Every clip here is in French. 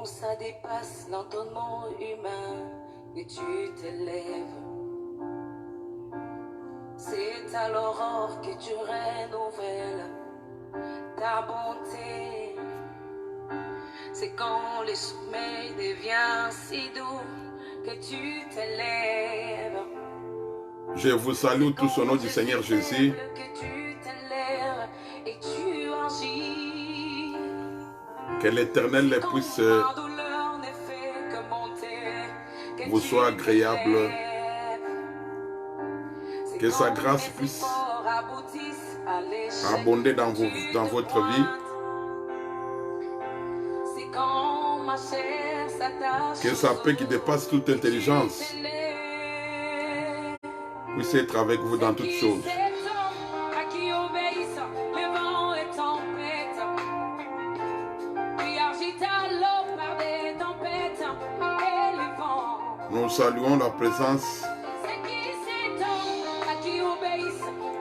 Quand ça dépasse l'entendement humain et tu t'élèves, c'est à l'aurore que tu renouvelles ta bonté. C'est quand le sommeil devient si doux que tu t'élèves. Je vous salue tous au nom du Seigneur Jésus. Que tu t'élèves et tu agis. Que l'Éternel puisse vous soit agréable. Que sa grâce puisse abonder dans votre vie. Que sa paix qui dépasse toute intelligence puisse être avec vous dans toutes choses. Nous saluons la présence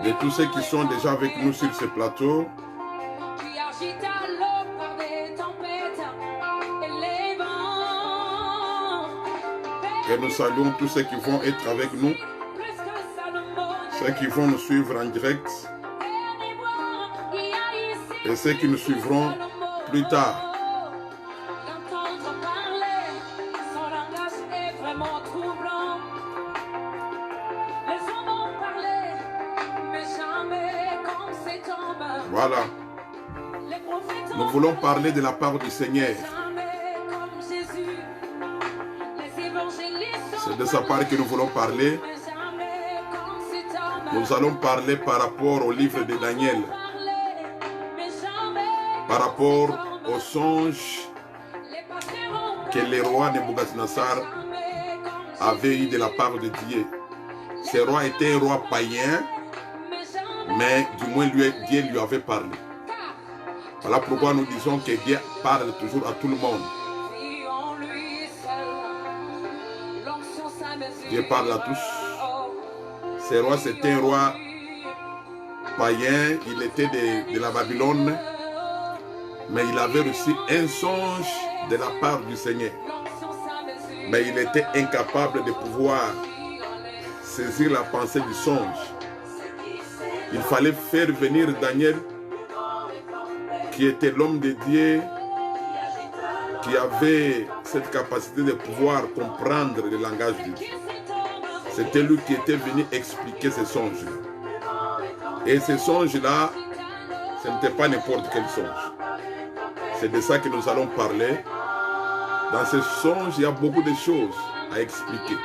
de tous ceux qui sont déjà avec nous sur ce plateau. Et nous saluons tous ceux qui vont être avec nous, ceux qui vont nous suivre en direct et ceux qui nous suivront plus tard. Voilà. Nous voulons parler de la part du Seigneur. C'est de sa part que nous voulons parler. Nous allons parler par rapport au livre de Daniel. Par rapport au songe que le roi Nebuchadnezzar avait eu de la part de Dieu. Ce roi était un roi païen, mais du moins Dieu lui avait parlé. Voilà pourquoi nous disons que Dieu parle toujours à tout le monde. Dieu parle à tous. Ce roi, c'était un roi païen, il était de la Babylone, mais il avait reçu un songe de la part du Seigneur. Mais il était incapable de pouvoir saisir la pensée du songe. Il fallait faire venir Daniel, qui était l'homme de Dieu, qui avait cette capacité de pouvoir comprendre le langage de Dieu. C'était lui qui était venu expliquer ces songes-là. Et ces songes-là, ce n'était pas n'importe quel songe. C'est de ça que nous allons parler. Dans ces songes, il y a beaucoup de choses à expliquer.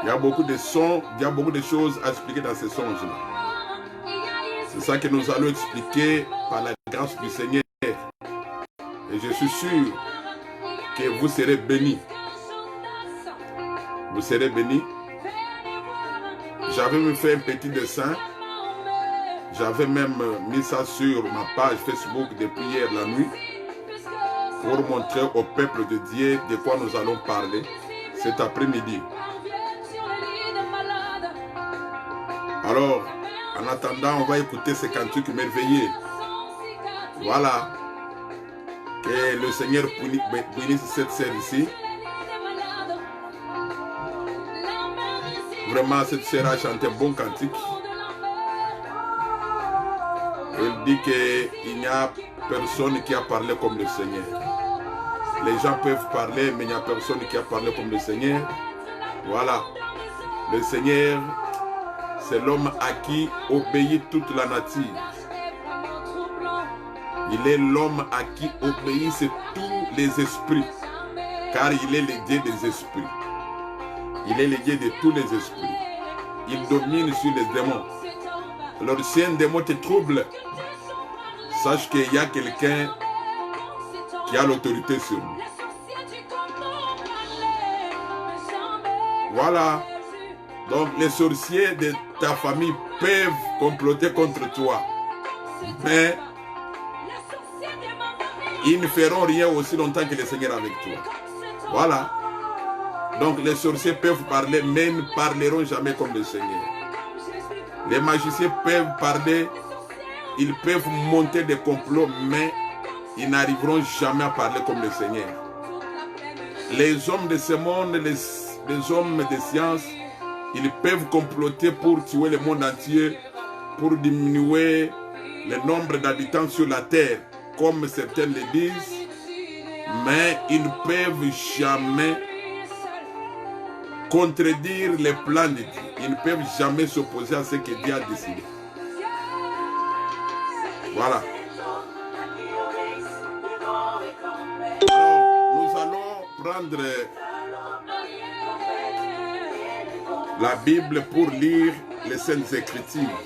Il y a beaucoup de sons, il y a beaucoup de choses à expliquer dans ces songes-là. C'est ça que nous allons expliquer par la grâce du Seigneur. Et je suis sûr que vous serez bénis. Vous serez bénis. J'avais même fait un petit dessin. J'avais même mis ça sur ma page Facebook depuis hier la nuit pour montrer au peuple de Dieu de quoi nous allons parler cet après-midi. Alors, en attendant, on va écouter ces cantiques merveilleux. Voilà. Que le Seigneur bénisse cette sœur ici. Vraiment, cette sœur a chanté un bon cantique. Elle dit qu'il n'y a personne qui a parlé comme le Seigneur. Les gens peuvent parler, mais il n'y a personne qui a parlé comme le Seigneur. Voilà. Le Seigneur, c'est l'homme à qui obéit toute la nature. Il est l'homme à qui obéissent tous les esprits, car il est le Dieu des esprits. Il est le Dieu de tous les esprits. Il domine sur les démons. Alors si un démon te trouble, sache qu'il y a quelqu'un qui a l'autorité sur lui. Voilà. Donc les sorciers de ta famille peuvent comploter contre toi. Mais ils ne feront rien aussi longtemps que le Seigneur est avec toi. Voilà. Donc les sorciers peuvent parler, mais ils ne parleront jamais comme le Seigneur. Les magiciens peuvent parler, ils peuvent monter des complots, mais ils n'arriveront jamais à parler comme le Seigneur. Les hommes de ce monde, les hommes de science, ils peuvent comploter pour tuer le monde entier, pour diminuer le nombre d'habitants sur la terre, comme certains le disent, mais ils ne peuvent jamais contredire les plans de Dieu. Ils ne peuvent jamais s'opposer à ce que Dieu a décidé. Voilà. Alors, nous allons prendre la Bible pour lire les Saintes Écritures.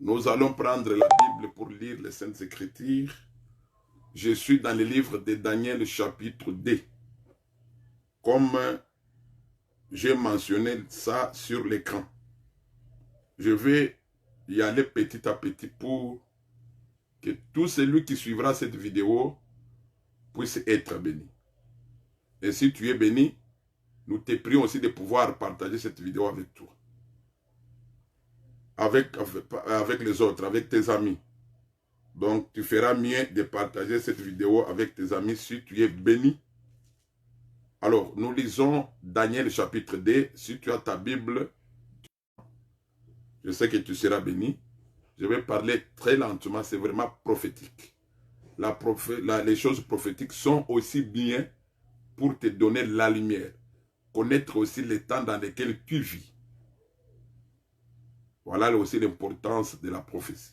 Nous allons prendre la Bible pour lire les Saintes Écritures. Je suis dans le livre de Daniel chapitre 2. Comme j'ai mentionné ça sur l'écran. Je vais y aller petit à petit pour que tout celui qui suivra cette vidéo puisse être béni. Et si tu es béni, nous te prions aussi de pouvoir partager cette vidéo avec toi. Avec les autres, avec tes amis. Donc, tu feras mieux de partager cette vidéo avec tes amis si tu es béni. Alors, nous lisons Daniel chapitre 2. Si tu as ta Bible, je sais que tu seras béni. Je vais parler très lentement, c'est vraiment prophétique. Les choses prophétiques sont aussi bien pour te donner la lumière. Connaître aussi les temps dans lesquels tu vis. Voilà aussi l'importance de la prophétie.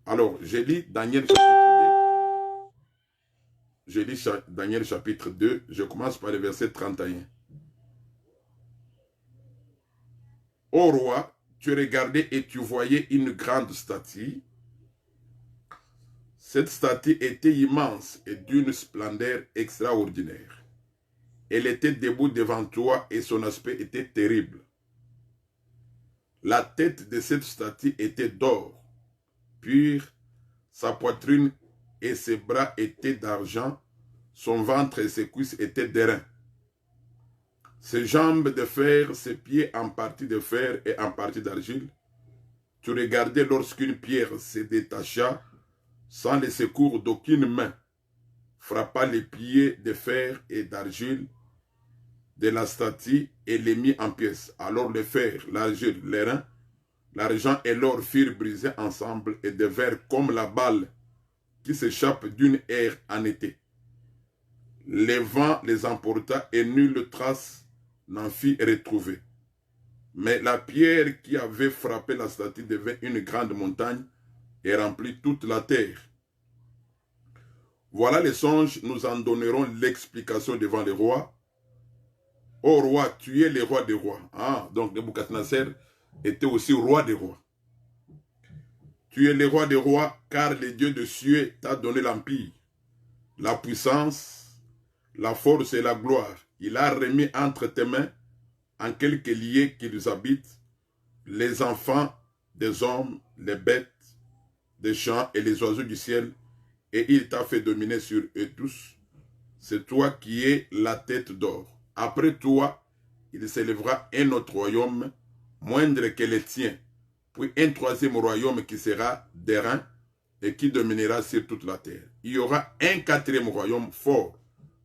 Alors, je lis Daniel chapitre 2. Je lis Daniel chapitre 2. Je commence par le verset 31. Ô roi, tu regardais et tu voyais une grande statue. Cette statue était immense et d'une splendeur extraordinaire. Elle était debout devant toi et son aspect était terrible. La tête de cette statue était d'or, pur, sa poitrine et ses bras étaient d'argent, son ventre et ses cuisses étaient d'airain. Ses jambes de fer, ses pieds en partie de fer et en partie d'argile. Tu regardais lorsqu'une pierre se détacha, sans le secours d'aucune main, frappa les pieds de fer et d'argile de la statue et les mit en pièces. Alors le fer, l'argile, l'airain, l'argent et l'or furent brisés ensemble et devinrent comme la balle qui s'échappe d'une aire en été. Le vent les emporta et nulle trace n'en fit retrouver. Mais la pierre qui avait frappé la statue devint une grande montagne et remplit toute la terre. Voilà les songes, nous en donnerons l'explication devant le roi. Ô roi, tu es le roi des rois. Ah, donc Nebuchadnezzar était aussi roi des rois. Tu es le roi des rois, car le Dieu de cieux t'a donné l'empire, la puissance, la force et la gloire. Il a remis entre tes mains, en quelques liers qu'ils habitent, les enfants des hommes, les bêtes des champs et les oiseaux du ciel, et il t'a fait dominer sur eux tous. C'est toi qui es la tête d'or. Après toi, il s'élèvera un autre royaume, moindre que le tien, puis un troisième royaume qui sera d'airain et qui dominera sur toute la terre. Il y aura un quatrième royaume fort,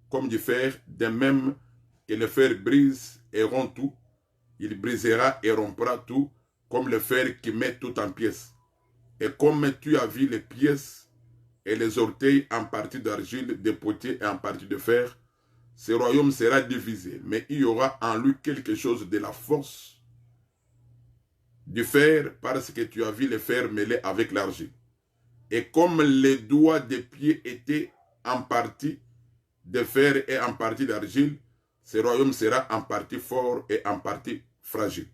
comme du fer, de même que le fer brise et rompt tout. Il brisera et rompra tout, comme le fer qui met tout en pièces. Et comme tu as vu les pièces et les orteils en partie d'argile, de potier et en partie de fer, ce royaume sera divisé, mais il y aura en lui quelque chose de la force du fer, parce que tu as vu le fer mêlé avec l'argile. Et comme les doigts des pieds étaient en partie de fer et en partie d'argile, ce royaume sera en partie fort et en partie fragile.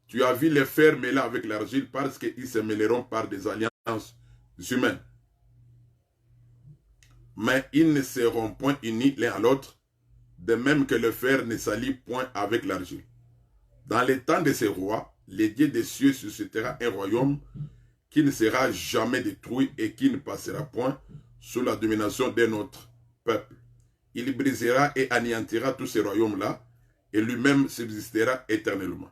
Tu as vu le fer mêlé avec l'argile, parce qu'ils se mêleront par des alliances humaines. Mais ils ne seront point unis l'un à l'autre, de même que le fer ne s'allie point avec l'argile. Dans les temps de ces rois, les dieux des cieux suscitera un royaume qui ne sera jamais détruit et qui ne passera point sous la domination d'un autre peuple. Il brisera et anéantira tous ces royaumes-là, et lui-même subsistera éternellement.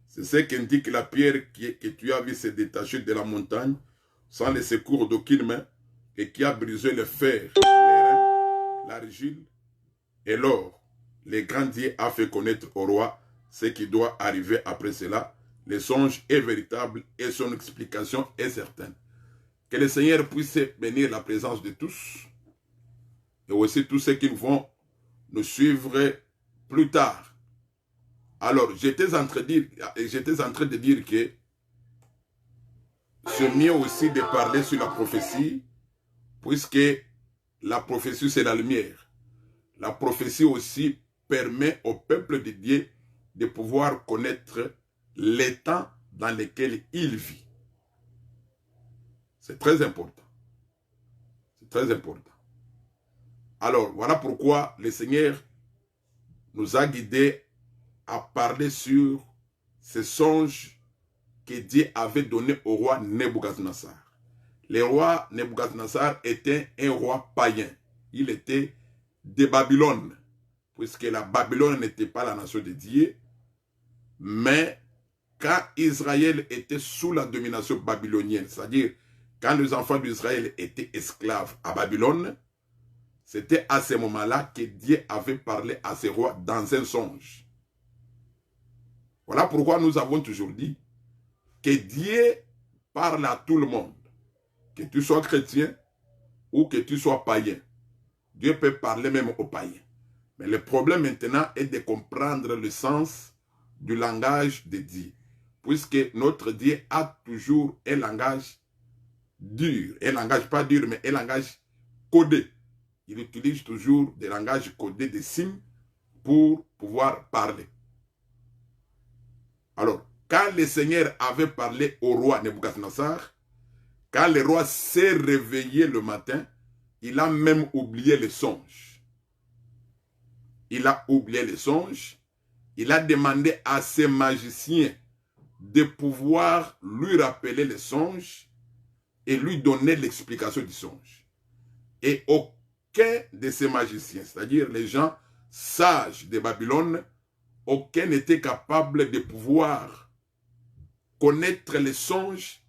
C'est ce qu'indique la pierre que tu as vu se détacher de la montagne, sans le secours d'aucune main, et qui a brisé le fer, l'airain, l'argile et l'or. Le grand Dieu a fait connaître au roi ce qui doit arriver après cela. Le songe est véritable et son explication est certaine. Que le Seigneur puisse bénir la présence de tous et aussi tous ceux qui vont nous suivre plus tard. Alors, j'étais en train de dire que c'est mieux aussi de parler sur la prophétie, puisque la prophétie, c'est la lumière. La prophétie aussi permet au peuple de Dieu de pouvoir connaître les temps dans lesquels il vit. C'est très important. C'est très important. Alors, voilà pourquoi le Seigneur nous a guidés à parler sur ces songes que Dieu avait donnés au roi Nebuchadnezzar. Le roi Nebuchadnezzar était un roi païen. Il était de Babylone, puisque la Babylone n'était pas la nation de Dieu, mais quand Israël était sous la domination babylonienne, c'est-à-dire quand les enfants d'Israël étaient esclaves à Babylone, c'était à ce moment-là que Dieu avait parlé à ces rois dans un songe. Voilà pourquoi nous avons toujours dit que Dieu parle à tout le monde. Que tu sois chrétien ou que tu sois païen. Dieu peut parler même aux païens. Mais le problème maintenant est de comprendre le sens du langage de Dieu. Puisque notre Dieu a toujours un langage dur. Un langage pas dur, mais un langage codé. Il utilise toujours des langages codés, des signes pour pouvoir parler. Alors, quand le Seigneur avait parlé au roi Nebuchadnezzar, quand le roi s'est réveillé le matin, il a même oublié les songes. Il a oublié les songes. Il a demandé à ses magiciens de pouvoir lui rappeler les songes et lui donner l'explication du songe. Et aucun de ces magiciens, c'est-à-dire les gens sages de Babylone, aucun n'était capable de pouvoir connaître les songes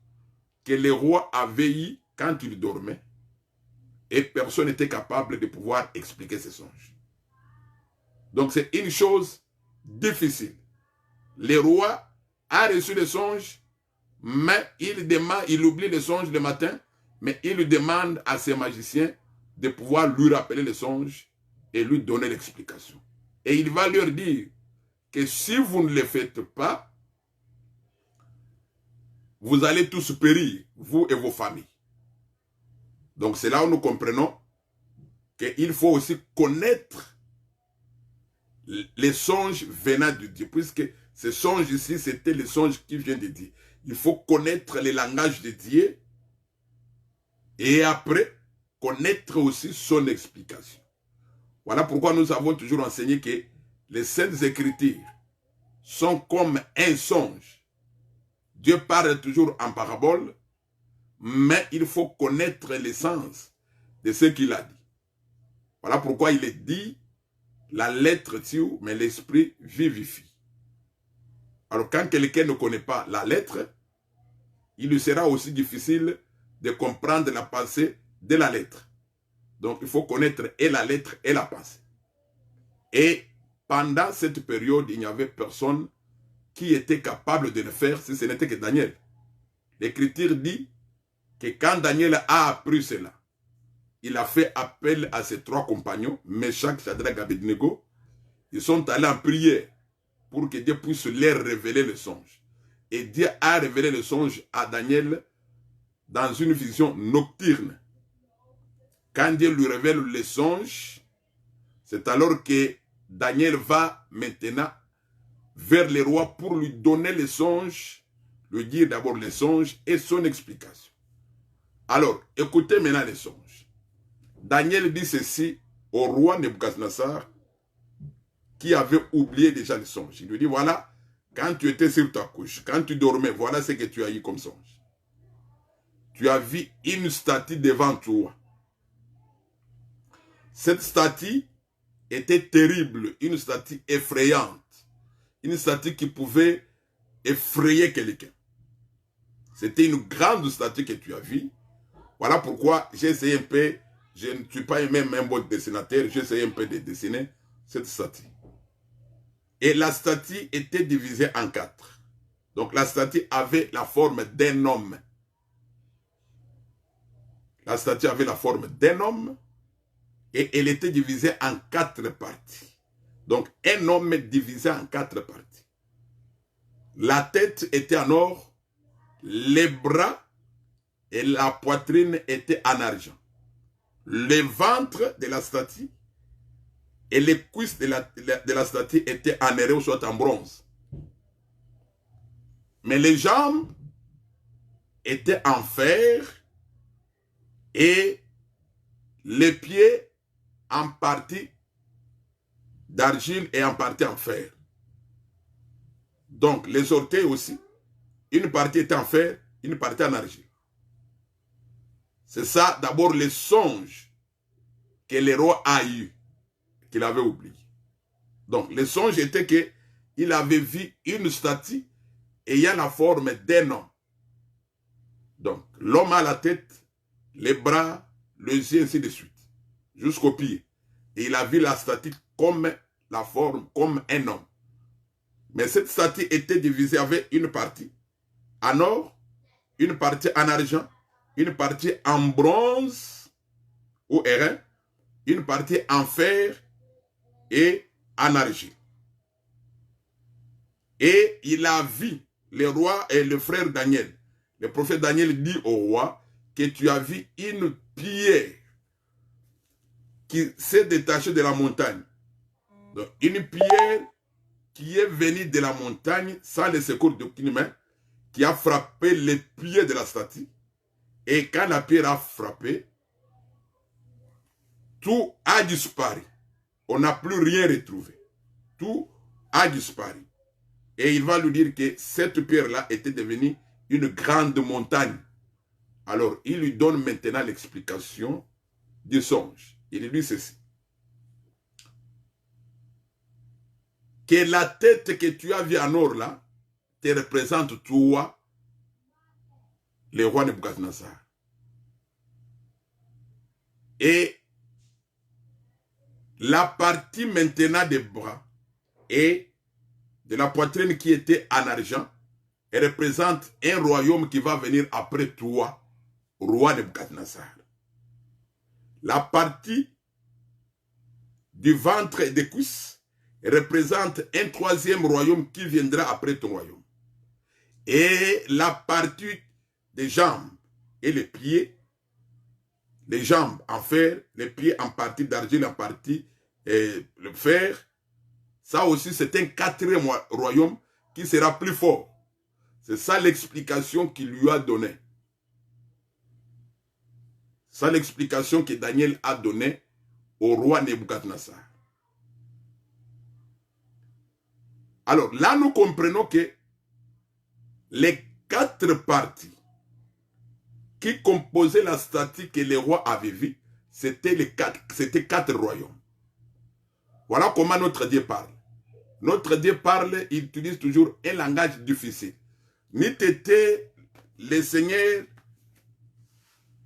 que le roi avait eu quand il dormait. Et personne n'était capable de pouvoir expliquer ces songes. Donc c'est une chose difficile. Le roi a reçu les songes, mais il oublie les songes le matin, mais il demande à ses magiciens de pouvoir lui rappeler les songes et lui donner l'explication. Et il va leur dire que si vous ne le faites pas, vous allez tous périr, vous et vos familles. Donc c'est là où nous comprenons qu'il faut aussi connaître les songes venant de Dieu, puisque ces songes ici, c'était les songes qui viennent de Dieu. Il faut connaître les langages de Dieu et après, connaître aussi son explication. Voilà pourquoi nous avons toujours enseigné que les Saintes Écritures sont comme un songe. Dieu parle toujours en parabole, mais il faut connaître l'essence de ce qu'il a dit. Voilà pourquoi il est dit, la lettre tue, mais l'esprit vivifie. Alors quand quelqu'un ne connaît pas la lettre, il lui sera aussi difficile de comprendre la pensée de la lettre. Donc il faut connaître et la lettre et la pensée. Et pendant cette période, il n'y avait personne qui était capable de le faire si ce n'était que Daniel. L'Écriture dit que quand Daniel a appris cela, il a fait appel à ses trois compagnons, Meshach, Shadrach et Abednego. Ils sont allés en prière pour que Dieu puisse leur révéler le songe. Et Dieu a révélé le songe à Daniel dans une vision nocturne. Quand Dieu lui révèle le songe, c'est alors que Daniel va maintenant vers le roi pour lui donner le songe, lui dire d'abord le songe et son explication. Alors, écoutez maintenant les songes. Daniel dit ceci au roi Nebuchadnezzar qui avait oublié déjà le songe. Il lui dit, voilà, quand tu étais sur ta couche, quand tu dormais, voilà ce que tu as eu comme songe. Tu as vu une statue devant toi. Cette statue était terrible, une statue effrayante, une statue qui pouvait effrayer quelqu'un. C'était une grande statue que tu as vue. Voilà pourquoi j'ai essayé un peu, je ne suis pas même un bon dessinateur, j'ai essayé un peu de dessiner cette statue. Et la statue était divisée en 4. Donc la statue avait la forme d'un homme. La statue avait la forme d'un homme et elle était divisée en 4 parties. Donc un homme divisé en 4 parties. La tête était en or, les bras et la poitrine étaient en argent. Le ventre de la statue et les cuisses de la statue étaient en airain ou soit en bronze. Mais les jambes étaient en fer et les pieds en partie d'argile et en partie en fer. Donc les orteils aussi, une partie était en fer, une partie en argile. C'est ça d'abord le songe que le roi a eu, qu'il avait oublié. Donc le songe était que il avait vu une statue ayant la forme d'un homme. Donc l'homme a la tête, les bras, les yeux, ainsi de suite, jusqu'aux pieds. Et il a vu la statue comme la forme, comme un homme. Mais cette statue était divisée avec une partie en or, une partie en argent, une partie en bronze ou airain, une partie en fer et en argile. Et il a vu le roi et le frère Daniel. Le prophète Daniel dit au roi que tu as vu une pierre qui s'est détachée de la montagne. Donc, une pierre qui est venue de la montagne sans le secours d'aucune main, qui a frappé les pieds de la statue. Et quand la pierre a frappé, tout a disparu. On n'a plus rien retrouvé. Tout a disparu. Et il va lui dire que cette pierre-là était devenue une grande montagne. Alors, il lui donne maintenant l'explication du songe. Il lui dit ceci. Que la tête que tu as vue en or là, te représente toi, le roi Nebuchadnezzar. Et la partie maintenant des bras et de la poitrine qui était en argent, elle représente un royaume qui va venir après toi, roi Nebuchadnezzar. La partie du ventre et des cuisses représente un troisième royaume qui viendra après ton royaume. Et la partie des jambes et les pieds, les jambes en fer, les pieds en partie d'argile, en partie le fer, ça aussi c'est un quatrième royaume qui sera plus fort. C'est ça l'explication qu'il lui a donnée. C'est l'explication que Daniel a donnée au roi Nebuchadnezzar. Alors là, nous comprenons que les 4 parties qui composaient la statue que le roi avait vue, c'était 4 royaumes. Voilà comment notre Dieu parle. Notre Dieu parle, il utilise toujours un langage difficile. Ni t'était le Seigneur,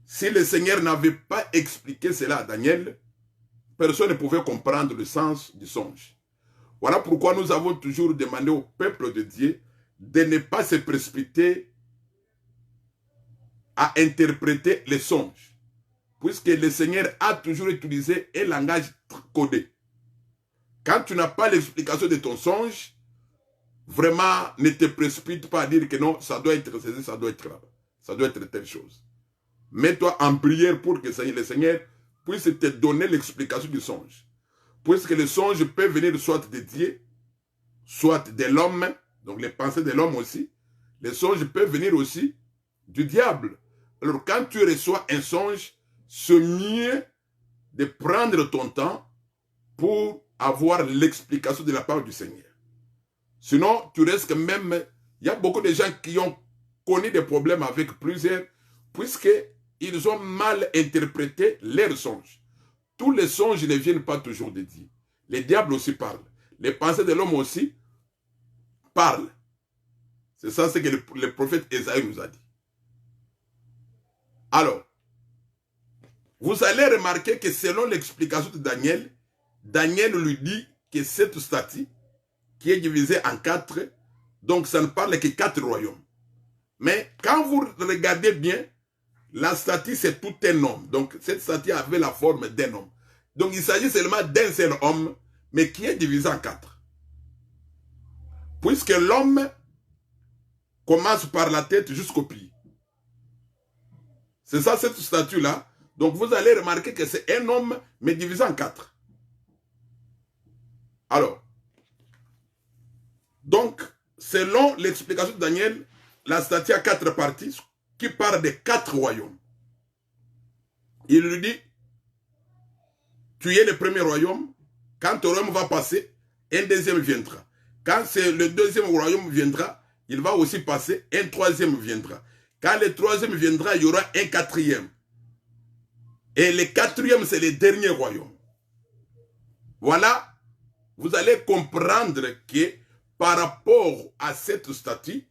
si le Seigneur n'avait pas expliqué cela à Daniel, personne ne pouvait comprendre le sens du songe. Voilà pourquoi nous avons toujours demandé au peuple de Dieu de ne pas se précipiter à interpréter les songes. Puisque le Seigneur a toujours utilisé un langage codé. Quand tu n'as pas l'explication de ton songe, vraiment ne te précipite pas à dire que non, ça doit être ceci, ça doit être là, ça doit être telle chose. Mets-toi en prière pour que le Seigneur puisse te donner l'explication du songe. Puisque le songe peut venir soit de Dieu, soit de l'homme, donc les pensées de l'homme aussi. Le songe peut venir aussi du diable. Alors quand tu reçois un songe, c'est mieux de prendre ton temps pour avoir l'explication de la part du Seigneur. Sinon, tu risques même... Il y a beaucoup de gens qui ont connu des problèmes avec plusieurs, puisqu'ils ont mal interprété leurs songes. Tous les songes ne viennent pas toujours de Dieu. Les diables aussi parlent. Les pensées de l'homme aussi parlent. C'est ça ce que le prophète Esaïe nous a dit. Alors, vous allez remarquer que selon l'explication de Daniel, Daniel lui dit que cette statue, qui est divisée en 4, donc ça ne parle que 4 royaumes. Mais quand vous regardez bien, la statue c'est tout un homme. Donc cette statue avait la forme d'un homme. Donc il s'agit seulement d'un seul homme, mais qui est divisé en 4. Puisque l'homme commence par la tête jusqu'au pied. C'est ça cette statue-là. Donc vous allez remarquer que c'est un homme, mais divisé en 4. Alors, donc, selon l'explication de Daniel, la statue a 4 parties qui parlent de 4 royaumes. Il lui dit, tu es le premier royaume, quand ton royaume va passer, un deuxième viendra. Quand le deuxième royaume viendra, il va aussi passer, un troisième viendra. Quand le troisième viendra, il y aura un quatrième. Et le quatrième, c'est le dernier royaume. Voilà, vous allez comprendre que par rapport à cette statue,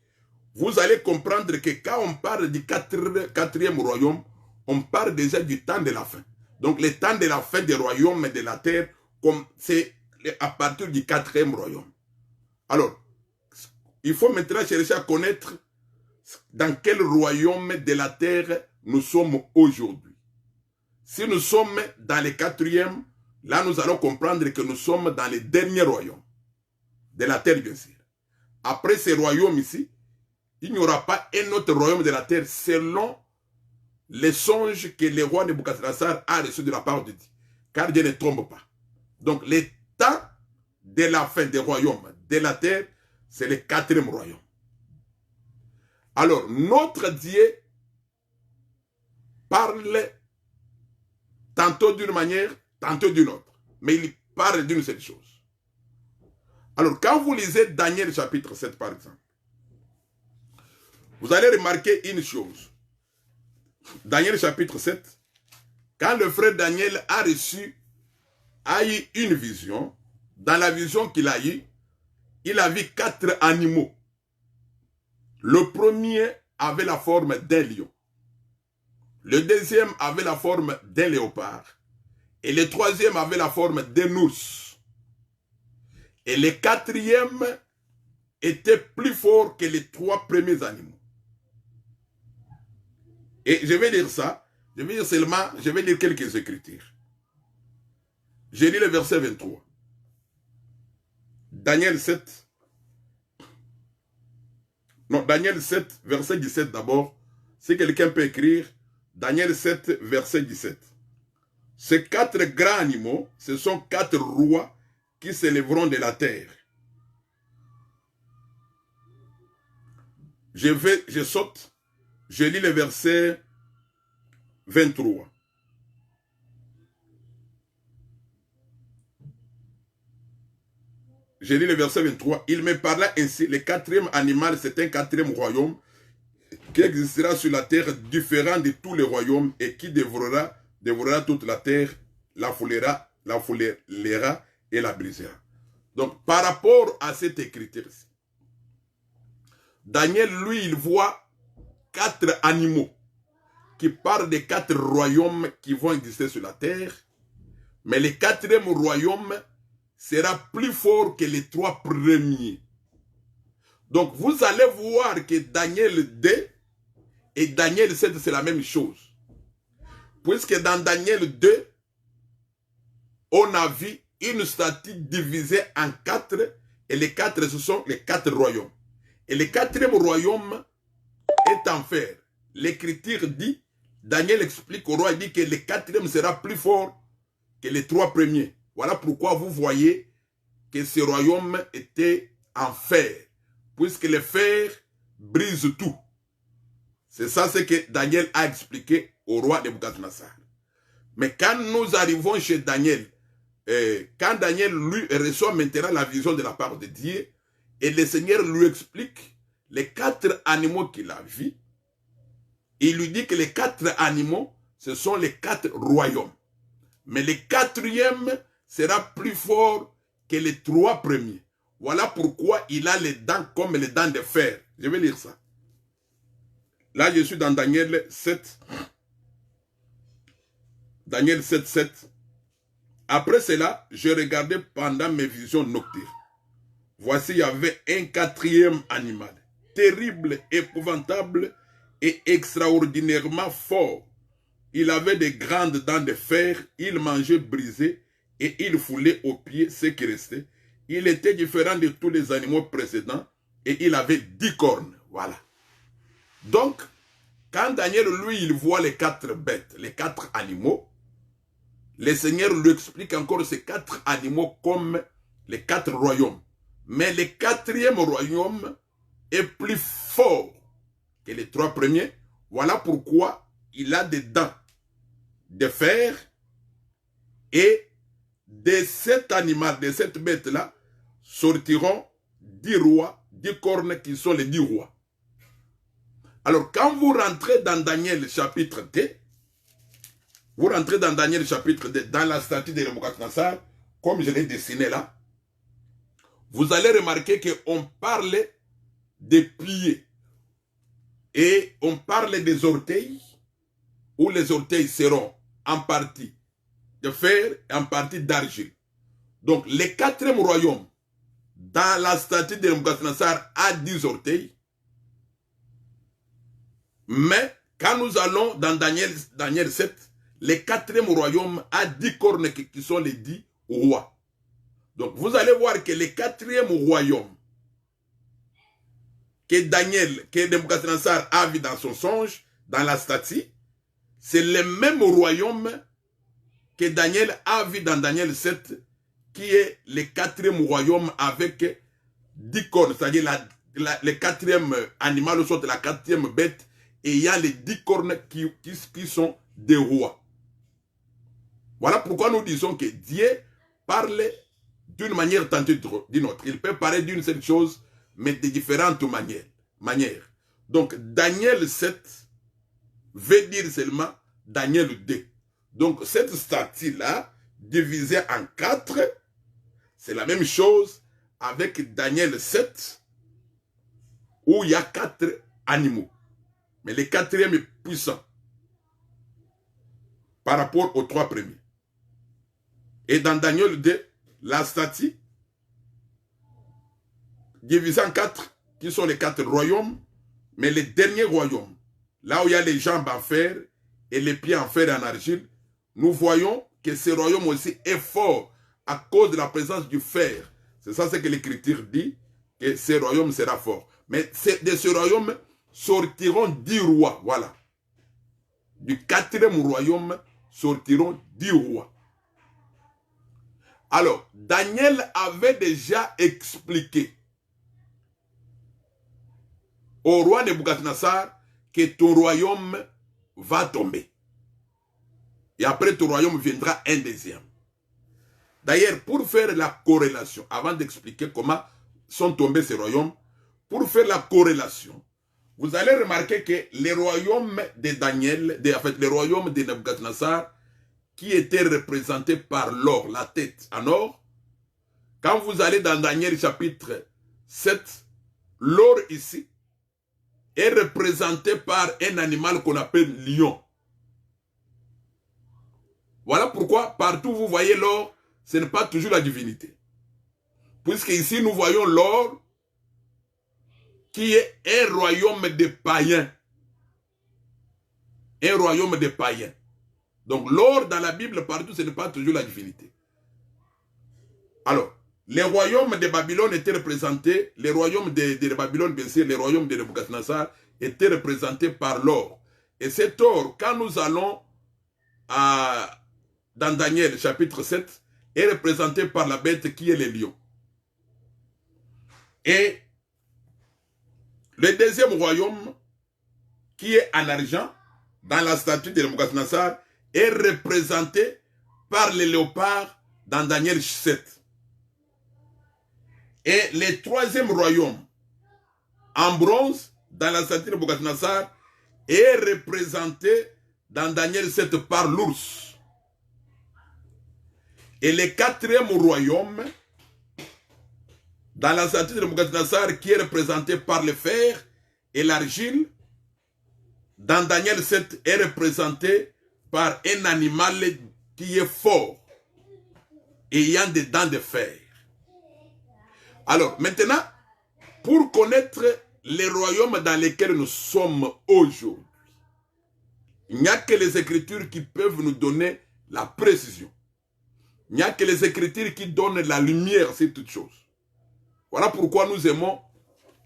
vous allez comprendre que quand on parle du quatrième royaume, on parle déjà du temps de la fin. Donc le temps de la fin des royaumes de la terre, c'est à partir du 4e royaume. Alors, il faut maintenant chercher à connaître dans quel royaume de la terre nous sommes aujourd'hui. Si nous sommes dans le 4e, là nous allons comprendre que nous sommes dans le dernier royaume de la terre, bien sûr. Après ces royaumes ici, il n'y aura pas un autre royaume de la terre selon les songes que le roi Nebuchadnezzar a reçus de la part de Dieu. Car Dieu ne trompe pas. Donc, le temps de la fin des royaumes de la terre, c'est le 4e royaume. Alors, notre Dieu parle tantôt d'une manière, tantôt d'une autre. Mais il parle d'une seule chose. Alors, quand vous lisez Daniel chapitre 7, par exemple, vous allez remarquer une chose. Daniel chapitre 7, quand le frère Daniel a eu une vision, dans la vision qu'il a eue, il a vu 4 animaux. Le premier avait la forme d'un lion. Le deuxième avait la forme d'un léopard. Et le troisième avait la forme d'un ours. Et le quatrième était plus fort que les 3 premiers animaux. Et je vais lire ça. Je vais lire quelques écritures. Je lis le verset 23. Daniel 7. Non, Daniel 7, verset 17 d'abord. Si quelqu'un peut écrire, Daniel 7, verset 17. Ces 4 grands animaux, ce sont 4 rois qui s'élèveront de la terre. Je saute, je lis le verset 23. Je lis le verset 23. Il me parla ainsi, le 4e animal, c'est un 4e royaume qui existera sur la terre différent de tous les royaumes et qui dévorera toute la terre, la foulera et la brisera. Donc, par rapport à cette écriture-ci, Daniel, lui, il voit 4 animaux qui parlent des 4 royaumes qui vont exister sur la terre, mais le 4e royaume sera plus fort que les 3 premiers. Donc, vous allez voir que Daniel 2 et Daniel 7, c'est la même chose. Puisque dans Daniel 2, on a vu une statue divisée en 4, et les 4, ce sont les 4 royaumes. Et le 4e royaume est en fer. L'écriture dit, Daniel explique au roi, il dit que le 4e sera plus fort que les 3 premiers. Voilà pourquoi vous voyez que ce royaume était en fer, puisque le fer brise tout. C'est ça ce que Daniel a expliqué au roi Nebuchadnezzar. Mais quand nous arrivons chez Daniel, quand Daniel lui reçoit maintenant la vision de la part de Dieu, et le Seigneur lui explique les 4 animaux qu'il a vus, il lui dit que les 4 animaux, ce sont les 4 royaumes. Mais le 4e sera plus fort que les 3 premiers. Voilà pourquoi il a les dents comme les dents de fer. Je vais lire ça. Là, je suis dans Daniel 7, Daniel 7, 7. Après cela, je regardais pendant mes visions nocturnes. Voici, il y avait un quatrième animal, terrible, épouvantable et extraordinairement fort. Il avait des grandes dents de fer, il mangeait brisé et il foulait aux pieds ce qui restait. Il était différent de tous les animaux précédents et il avait 10 cornes. Voilà. Donc, quand Daniel, lui, il voit les 4 bêtes, les 4 animaux, le Seigneur lui explique encore ces 4 animaux comme les 4 royaumes. Mais le 4e royaume est plus fort que les 3 premiers. Voilà pourquoi il a des dents de fer. Et de cet animal, de cette bête-là, sortiront 10 rois, 10 cornes qui sont les 10 rois. Alors, quand vous rentrez dans Daniel chapitre 2, vous rentrez dans Daniel chapitre 2, dans la statue de Nebuchadnezzar, comme je l'ai dessiné là, vous allez remarquer qu'on parle des pieds et on parle des orteils, où les orteils seront en partie de fer et en partie d'argile. Donc, le 4e royaume, dans la statue de Nebuchadnezzar, a 10 orteils. Mais, quand nous allons dans Daniel 7, le 4e royaume a 10 cornes qui sont les 10 rois. Donc, vous allez voir que le 4e royaume que Nebuchadnezzar a vu dans son songe, dans la statue, c'est le même royaume que Daniel a vu dans Daniel 7, qui est le 4e royaume avec 10 cornes, c'est-à-dire le 4e animal, soit la 4e bête, et il y a les 10 cornes qui sont des rois. Voilà pourquoi nous disons que Dieu parle d'une manière tantôt d'une autre. Il peut parler d'une seule chose, mais de différentes manières. Donc, Daniel 7 veut dire seulement Daniel 2. Donc, cette statue-là, divisée en 4, c'est la même chose avec Daniel 7, où il y a 4 animaux. Mais le 4e est puissant par rapport aux 3 premiers. Et dans Daniel 2, la statue, divisée en 4, qui sont les 4 royaumes, mais les derniers royaumes, là où il y a les jambes en fer et les pieds en fer et en argile, nous voyons que ce royaume aussi est fort à cause de la présence du fer. C'est ça ce que l'Écriture dit, que ce royaume sera fort. Mais de ce royaume sortiront 10 rois, voilà. Du 4e royaume sortiront 10 rois. Alors, Daniel avait déjà expliqué au roi Nebuchadnezzar que ton royaume va tomber. Et après ton royaume viendra un deuxième. D'ailleurs, pour faire la corrélation, avant d'expliquer comment sont tombés ces royaumes, pour faire la corrélation, vous allez remarquer que les royaumes de Daniel, les royaumes de Nebuchadnezzar, qui étaient représentés par l'or, la tête en or, quand vous allez dans Daniel chapitre 7, l'or ici est représenté par un animal qu'on appelle lion. Voilà pourquoi partout vous voyez l'or, ce n'est pas toujours la divinité. Puisque ici nous voyons l'or qui est un royaume de païens. Un royaume de païens. Donc l'or dans la Bible partout, ce n'est pas toujours la divinité. Alors, les royaumes de Babylone étaient représentés, les royaumes de Babylone, bien sûr, les royaumes de Nebuchadnezzar étaient représentés par l'or. Et cet or, quand nous allons dans Daniel chapitre 7, est représenté par la bête qui est le lion. Et le deuxième royaume, qui est en argent, dans la statue de Nebuchadnezzar, est représenté par le léopard dans Daniel 7. Et le troisième royaume, en bronze, dans la statue de Nebuchadnezzar, est représenté dans Daniel 7 par l'ours. Et le quatrième royaume, dans la statue de Nebuchadnezzar, qui est représenté par le fer et l'argile, dans Daniel 7 est représenté par un animal qui est fort, ayant des dents de fer. Alors, maintenant, pour connaître les royaumes dans lesquels nous sommes aujourd'hui, il n'y a que les Écritures qui peuvent nous donner la précision. Il n'y a que les Écritures qui donnent la lumière sur toutes choses. Voilà pourquoi nous aimons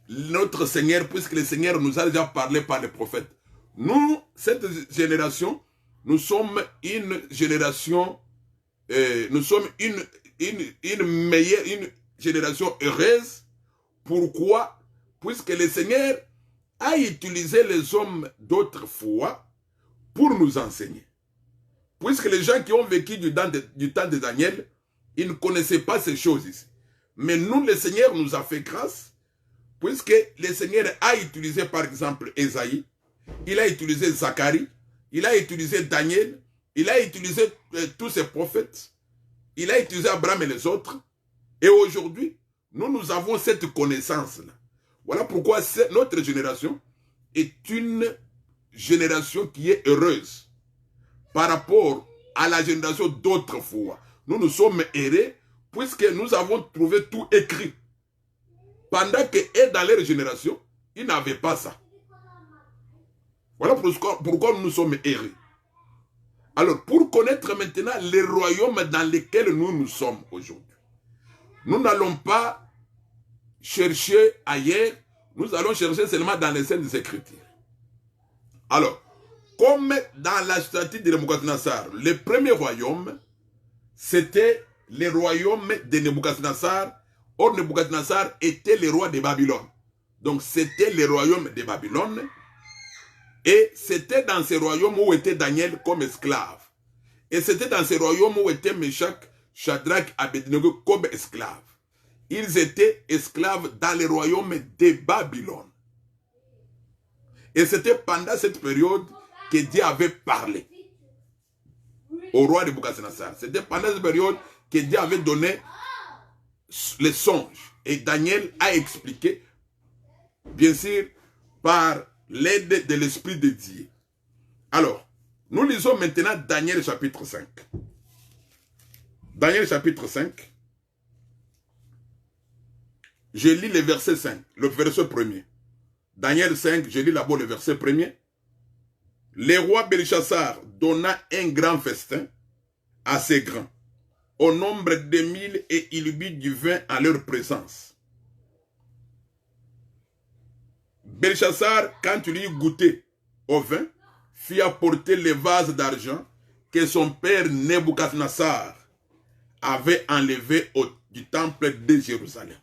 notre Seigneur, puisque le Seigneur nous a déjà parlé par les prophètes. Nous, cette génération, nous sommes une génération, nous sommes une meilleure, une génération heureuse. Pourquoi? Puisque le Seigneur a utilisé les hommes d'autrefois pour nous enseigner. Puisque les gens qui ont vécu du temps de Daniel, ils ne connaissaient pas ces choses ici. Mais nous, le Seigneur nous a fait grâce, puisque le Seigneur a utilisé par exemple Ésaïe, il a utilisé Zacharie, il a utilisé Daniel, il a utilisé tous ces prophètes, il a utilisé Abraham et les autres. Et aujourd'hui, nous avons cette connaissance-là. Voilà pourquoi notre génération est une génération qui est heureuse par rapport à la génération d'autrefois. Nous sommes heureux puisque nous avons trouvé tout écrit. Pendant que dans leur génération, ils n'avaient pas ça. Voilà pourquoi nous sommes heureux. Alors, pour connaître maintenant les royaumes dans lesquels nous sommes aujourd'hui, nous n'allons pas chercher ailleurs, nous allons chercher seulement dans les Saintes Écritures. Alors, comme dans la statue de Nebuchadnezzar, le premier royaume, c'était le royaume de Nebuchadnezzar. Or, Nebuchadnezzar était le roi de Babylone. Donc, c'était le royaume de Babylone. Et c'était dans ce royaume où était Daniel comme esclave. Et c'était dans ce royaume où était Meshach, Shadrach, Abednego comme esclaves. Ils étaient esclaves dans le royaume de Babylone. Et c'était pendant cette période que Dieu avait parlé au roi de Nebuchadnezzar. C'était pendant cette période que Dieu avait donné les songes. Et Daniel a expliqué, bien sûr, par l'aide de l'Esprit de Dieu. Alors, nous lisons maintenant Daniel chapitre 5. Daniel chapitre 5. Je lis le verset 5, le verset 1er. Daniel 5, je lis d'abord le verset 1er. Le roi Belchassar donna un grand festin à ses grands, au nombre de 1000, et il but du vin à leur présence. Belchassar, quand il eut goûté au vin, fit apporter les vases d'argent que son père Nebuchadnezzar avait enlevés du temple de Jérusalem.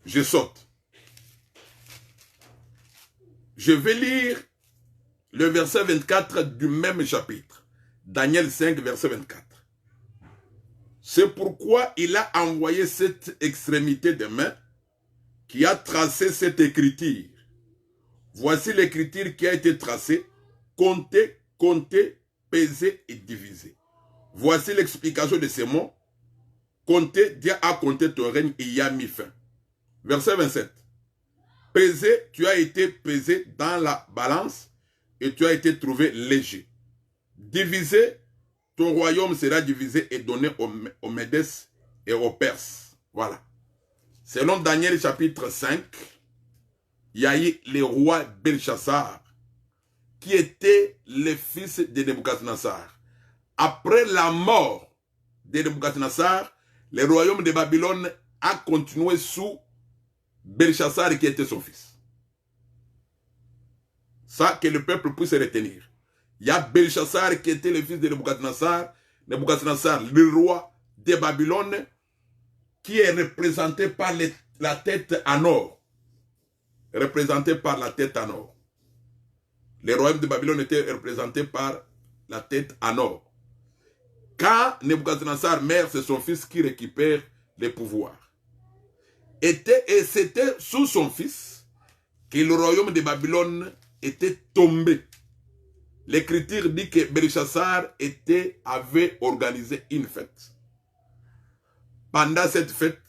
Je saute. Je vais lire le verset 24 du même chapitre. Daniel 5, verset 24. C'est pourquoi il a envoyé cette extrémité de main qui a tracé cette écriture. Voici l'écriture qui a été tracée. Compter, compter, peser et diviser. Voici l'explication de ces mots. Compter, Dieu a compté ton règne et y a mis fin. Verset 27. Pesé, tu as été pesé dans la balance et tu as été trouvé léger. Divisé, ton royaume sera divisé et donné aux Médès et aux Perses. Voilà. Selon Daniel chapitre 5, il y a eu le roi Belchassar qui était le fils de Nebuchadnezzar. Après la mort de Nebuchadnezzar, le royaume de Babylone a continué sous Belchassar qui était son fils. Ça, que le peuple puisse retenir. Il y a Belchassar qui était le fils de Nebuchadnezzar, Nebuchadnezzar, le roi de Babylone, qui est représenté par la tête en or. Représenté par la tête en or. Le royaume de Babylone était représenté par la tête en or. Quand Nebuchadnezzar meurt, c'est son fils qui récupère le pouvoir. Et c'était sous son fils que le royaume de Babylone était tombé. L'écriture dit que Belchassar avait organisé une fête. Pendant cette fête,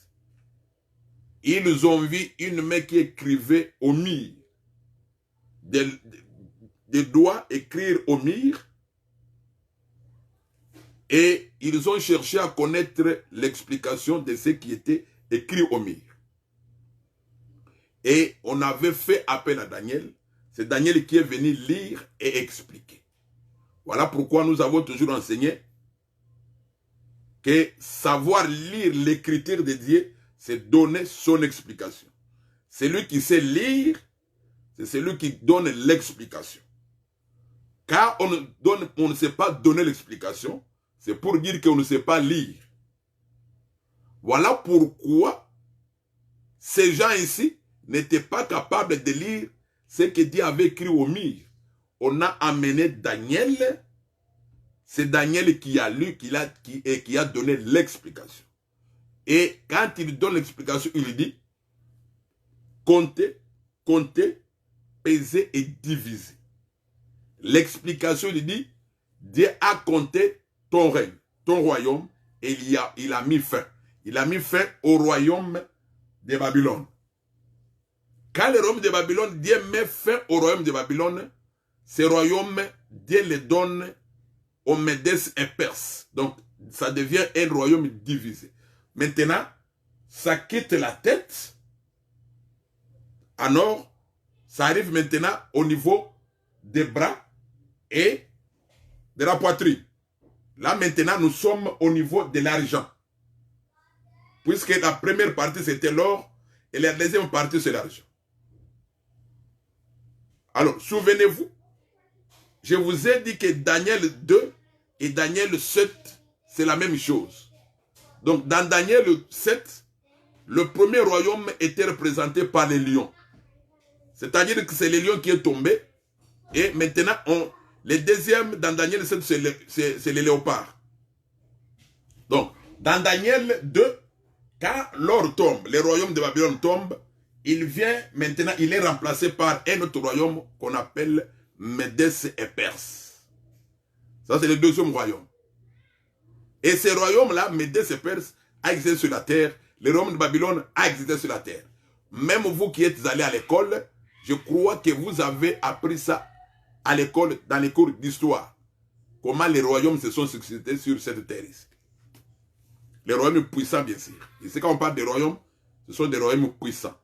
ils ont vu une main qui écrivait au mur. Des doigts écrire au mur. Et ils ont cherché à connaître l'explication de ce qui était écrit au mur. Et on avait fait appel à Daniel. C'est Daniel qui est venu lire et expliquer. Voilà pourquoi nous avons toujours enseigné que savoir lire l'écriture de Dieu, c'est donner son explication. Celui qui sait lire, c'est celui qui donne l'explication. Car on ne sait pas donner l'explication, c'est pour dire qu'on ne sait pas lire. Voilà pourquoi ces gens ici n'étaient pas capables de lire ce que Dieu avait écrit au mur. On a amené Daniel, c'est Daniel qui a lu, qui a donné l'explication. Et quand il donne l'explication, il dit, comptez, peser et diviser. L'explication, il dit, Dieu a compté ton règne, ton royaume, et il a mis fin. Il a mis fin au royaume de Babylone. Quand le royaume de Babylone, Dieu met fin au royaume de Babylone, ce royaume, Dieu le donne aux Médès et Perses. Donc, ça devient un royaume divisé. Maintenant, ça quitte la tête. Alors, ça arrive maintenant au niveau des bras et de la poitrine. Là, maintenant, nous sommes au niveau de l'argent. Puisque la première partie, c'était l'or, et la deuxième partie, c'est l'argent. Alors, souvenez-vous, je vous ai dit que Daniel 2 et Daniel 7, c'est la même chose. Donc, dans Daniel 7, le premier royaume était représenté par les lions. C'est-à-dire que c'est les lions qui est tombé. Et maintenant, les deuxièmes, dans Daniel 7, c'est les léopards. Donc, dans Daniel 2, quand l'or tombe, le royaume de Babylone tombe, il vient maintenant, il est remplacé par un autre royaume qu'on appelle Médès et Perse. Ça, c'est le deuxième royaume. Et ce royaume-là, Médès et Perse, a existé sur la terre. Le royaume de Babylone a existé sur la terre. Même vous qui êtes allés à l'école, je crois que vous avez appris ça à l'école, dans les cours d'histoire. Comment les royaumes se sont succédés sur cette terre ici. Les royaumes puissants, bien sûr. Et c'est quand on parle des royaumes, ce sont des royaumes puissants.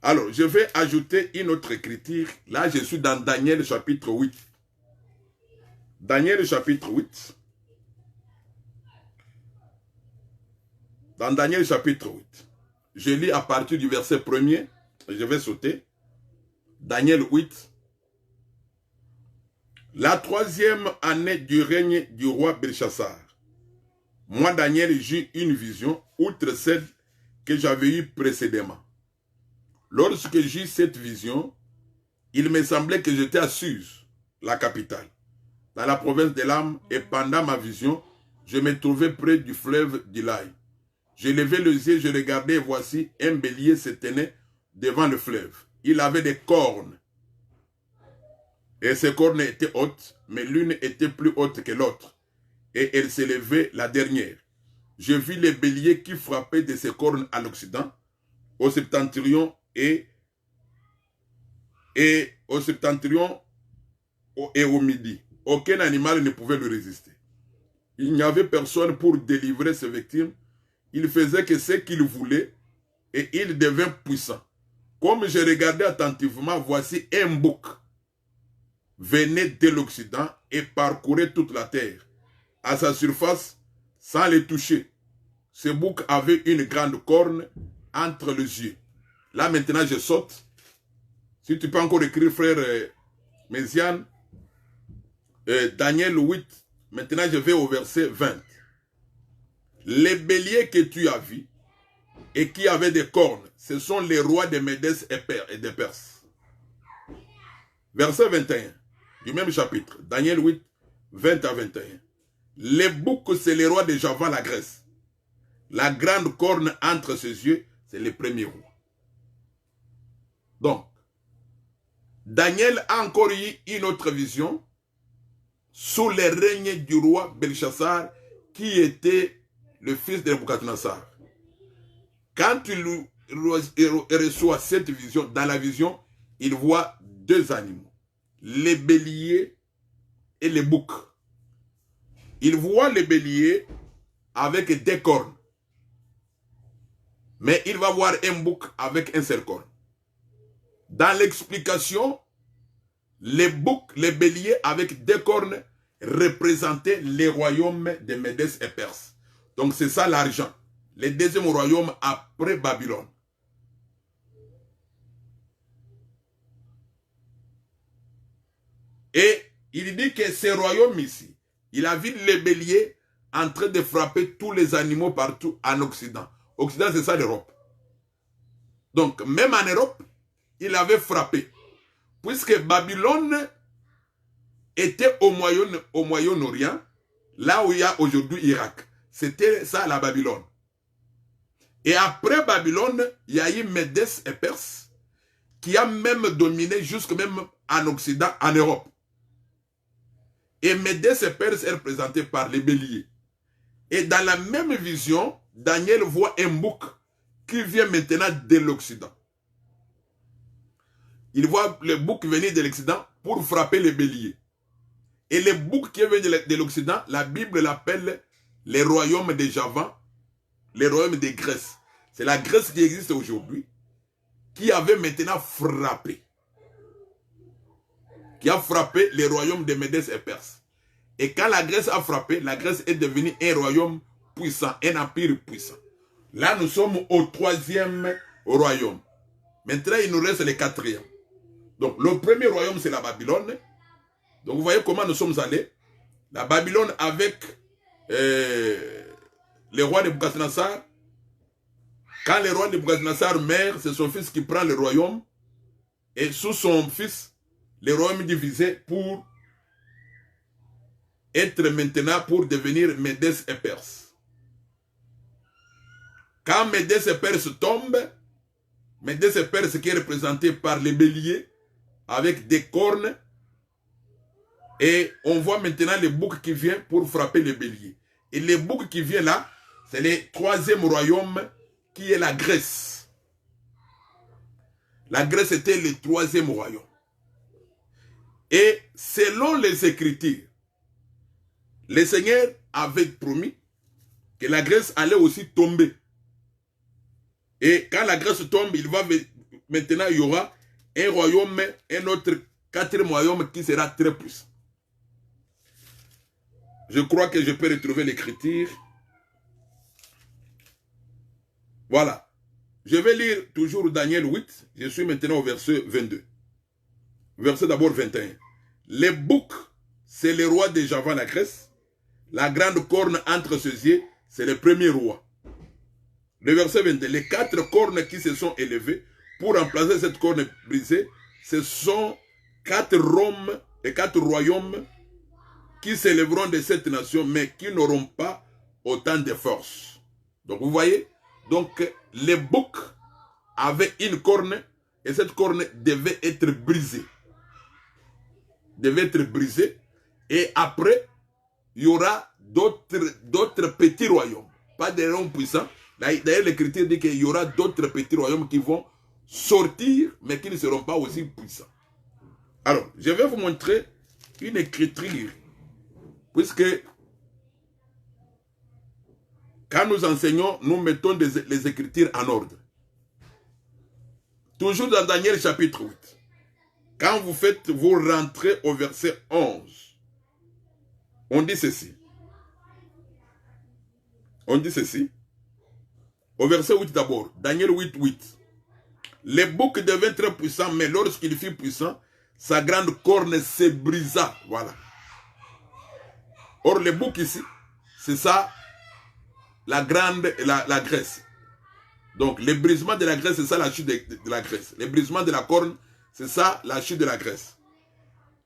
Alors, je vais ajouter une autre écriture. Là, je suis dans Daniel chapitre 8. Daniel chapitre 8. Dans Daniel chapitre 8. Je lis à partir du verset 1er. Je vais sauter. Daniel 8. La 3e année du règne du roi Belchassar. Moi, Daniel, j'eus une vision, outre celle que j'avais eue précédemment. Lorsque j'eus cette vision, il me semblait que j'étais à Suse, la capitale, dans la province de l'âme, et pendant ma vision, je me trouvais près du fleuve d'Ilaï. Je levai les yeux, je regardais, et voici, un bélier se tenait devant le fleuve. Il avait des cornes. Et ces cornes étaient hautes, mais l'une était plus haute que l'autre. Et elle s'élevait la dernière. Je vis les béliers qui frappaient de ses cornes à l'Occident, au septentrion et au septentrion et au midi. Aucun animal ne pouvait lui résister. Il n'y avait personne pour délivrer ses victimes. Il faisait que ce qu'il voulait et il devint puissant. Comme je regardais attentivement, voici un bouc venait de l'Occident et parcourait toute la terre. À sa surface, sans les toucher. Ce bouc avait une grande corne entre les yeux. Là maintenant je saute. Si tu peux encore écrire, frère Méziane, Daniel 8, maintenant je vais au verset 20. Les béliers que tu as vus et qui avaient des cornes, ce sont les rois de Médès et de Perse. Verset 21, du même chapitre, Daniel 8, 20 à 21. Les boucs, c'est les rois de Java, la Grèce. La grande corne entre ses yeux, c'est le premier roi. Donc, Daniel a encore eu une autre vision sous le règne du roi Belchassar, qui était le fils de Nebuchadnezzar. Quand il reçoit cette vision, dans la vision, il voit deux animaux, les béliers et les boucs. il voit le bélier avec des cornes. Mais il va voir un bouc avec un seul corne. Dans l'explication, les boucs, les béliers avec des cornes représentaient les royaumes de Médès et Perse. Donc c'est ça l'argent. Le deuxième royaume après Babylone. Et il dit que ce royaume ici, il a vu les béliers en train de frapper tous les animaux partout en Occident. Occident, c'est ça l'Europe. Donc, même en Europe, il avait frappé. Puisque Babylone était au Moyen-Orient, là où il y a aujourd'hui Irak. C'était ça la Babylone. Et après Babylone, il y a eu Médès et Perse, qui a même dominé jusque même en Occident, en Europe. Et Médès et Perse est représenté par les béliers. Et dans la même vision, Daniel voit un bouc qui vient maintenant de l'Occident. Il voit le bouc venir de l'Occident pour frapper les béliers. Et le bouc qui vient de l'Occident, la Bible l'appelle les royaumes de Java, les royaumes de Grèce. C'est la Grèce qui existe aujourd'hui, qui avait maintenant frappé. Qui a frappé les royaumes de Médès et Perse. Et quand la Grèce a frappé, la Grèce est devenue un royaume puissant, un empire puissant. Là, nous sommes au 3e royaume. Maintenant, il nous reste le 4e. Donc, le premier royaume, c'est la Babylone. Donc, vous voyez comment nous sommes allés. La Babylone avec le roi de Nebuchadnezzar. Quand le roi de Nebuchadnezzar meurt, c'est son fils qui prend le royaume. Et sous son fils, le royaume est divisé pour être maintenant pour devenir Médès et Perse. Quand Médès et Perse tombent, Médès et Perse qui est représenté par les béliers avec des cornes, et on voit maintenant le bouc qui vient pour frapper les béliers. Et le bouc qui vient là, c'est le 3e royaume qui est la Grèce. La Grèce était le 3e royaume. Et selon les Écritures, le Seigneur avait promis que la Grèce allait aussi tomber. Et quand la Grèce tombe, maintenant il y aura un royaume, un autre 4e royaume qui sera très puissant. Je crois que je peux retrouver l'écriture. Voilà. Je vais lire toujours Daniel 8. Je suis maintenant au verset 22. Verset d'abord 21. Les boucs, c'est le roi de Java, la Grèce. La grande corne entre ses yeux, c'est le premier roi. Le verset 22. Les 4 cornes qui se sont élevées pour remplacer cette corne brisée, ce sont 4 roms et 4 royaumes qui s'élèveront de cette nation, mais qui n'auront pas autant de force. Donc vous voyez, donc les boucs avaient une corne, et cette corne devait être brisée. Devait être brisée, et après, il y aura d'autres petits royaumes. Pas des royaumes puissants. D'ailleurs, l'Écriture dit qu'il y aura d'autres petits royaumes qui vont sortir, mais qui ne seront pas aussi puissants. Alors, je vais vous montrer une écriture. Puisque quand nous enseignons, nous mettons les Écritures en ordre. Toujours dans Daniel chapitre 8. Quand vous rentrez au verset 11, on dit ceci. On dit ceci. Au verset 8 d'abord, Daniel 8, 8. Le bouc devint très puissant, mais lorsqu'il fut puissant, sa grande corne se brisa. Voilà. Or, le bouc ici, c'est ça, la Grèce. Donc, le brisement de la Grèce, c'est ça la chute de la Grèce. Le brisement de la corne, c'est ça la chute de la Grèce.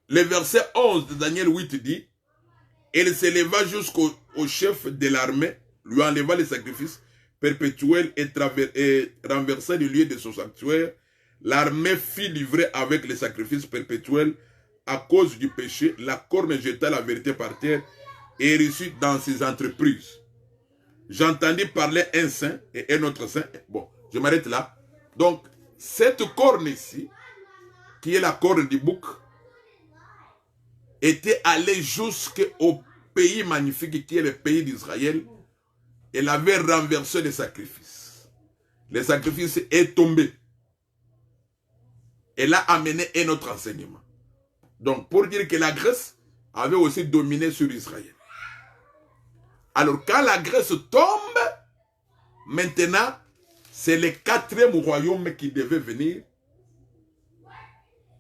Le verset 11 de Daniel 8 dit, il s'éleva jusqu'au chef de l'armée, lui enleva les sacrifices perpétuels et renversa le lieu de son sanctuaire. L'armée fit livrer avec les sacrifices perpétuels à cause du péché. La corne jeta la vérité par terre et réussit dans ses entreprises. J'entendis parler un saint et un autre saint. Bon, je m'arrête là. Donc, cette corne ici, qui est la corne du bouc, était allée jusqu'au pays magnifique qui est le pays d'Israël, elle avait renversé les sacrifices. Le sacrifice est tombé. Elle a amené un autre enseignement. Donc, pour dire que la Grèce avait aussi dominé sur Israël. Alors, quand la Grèce tombe, maintenant, c'est le 4e royaume qui devait venir.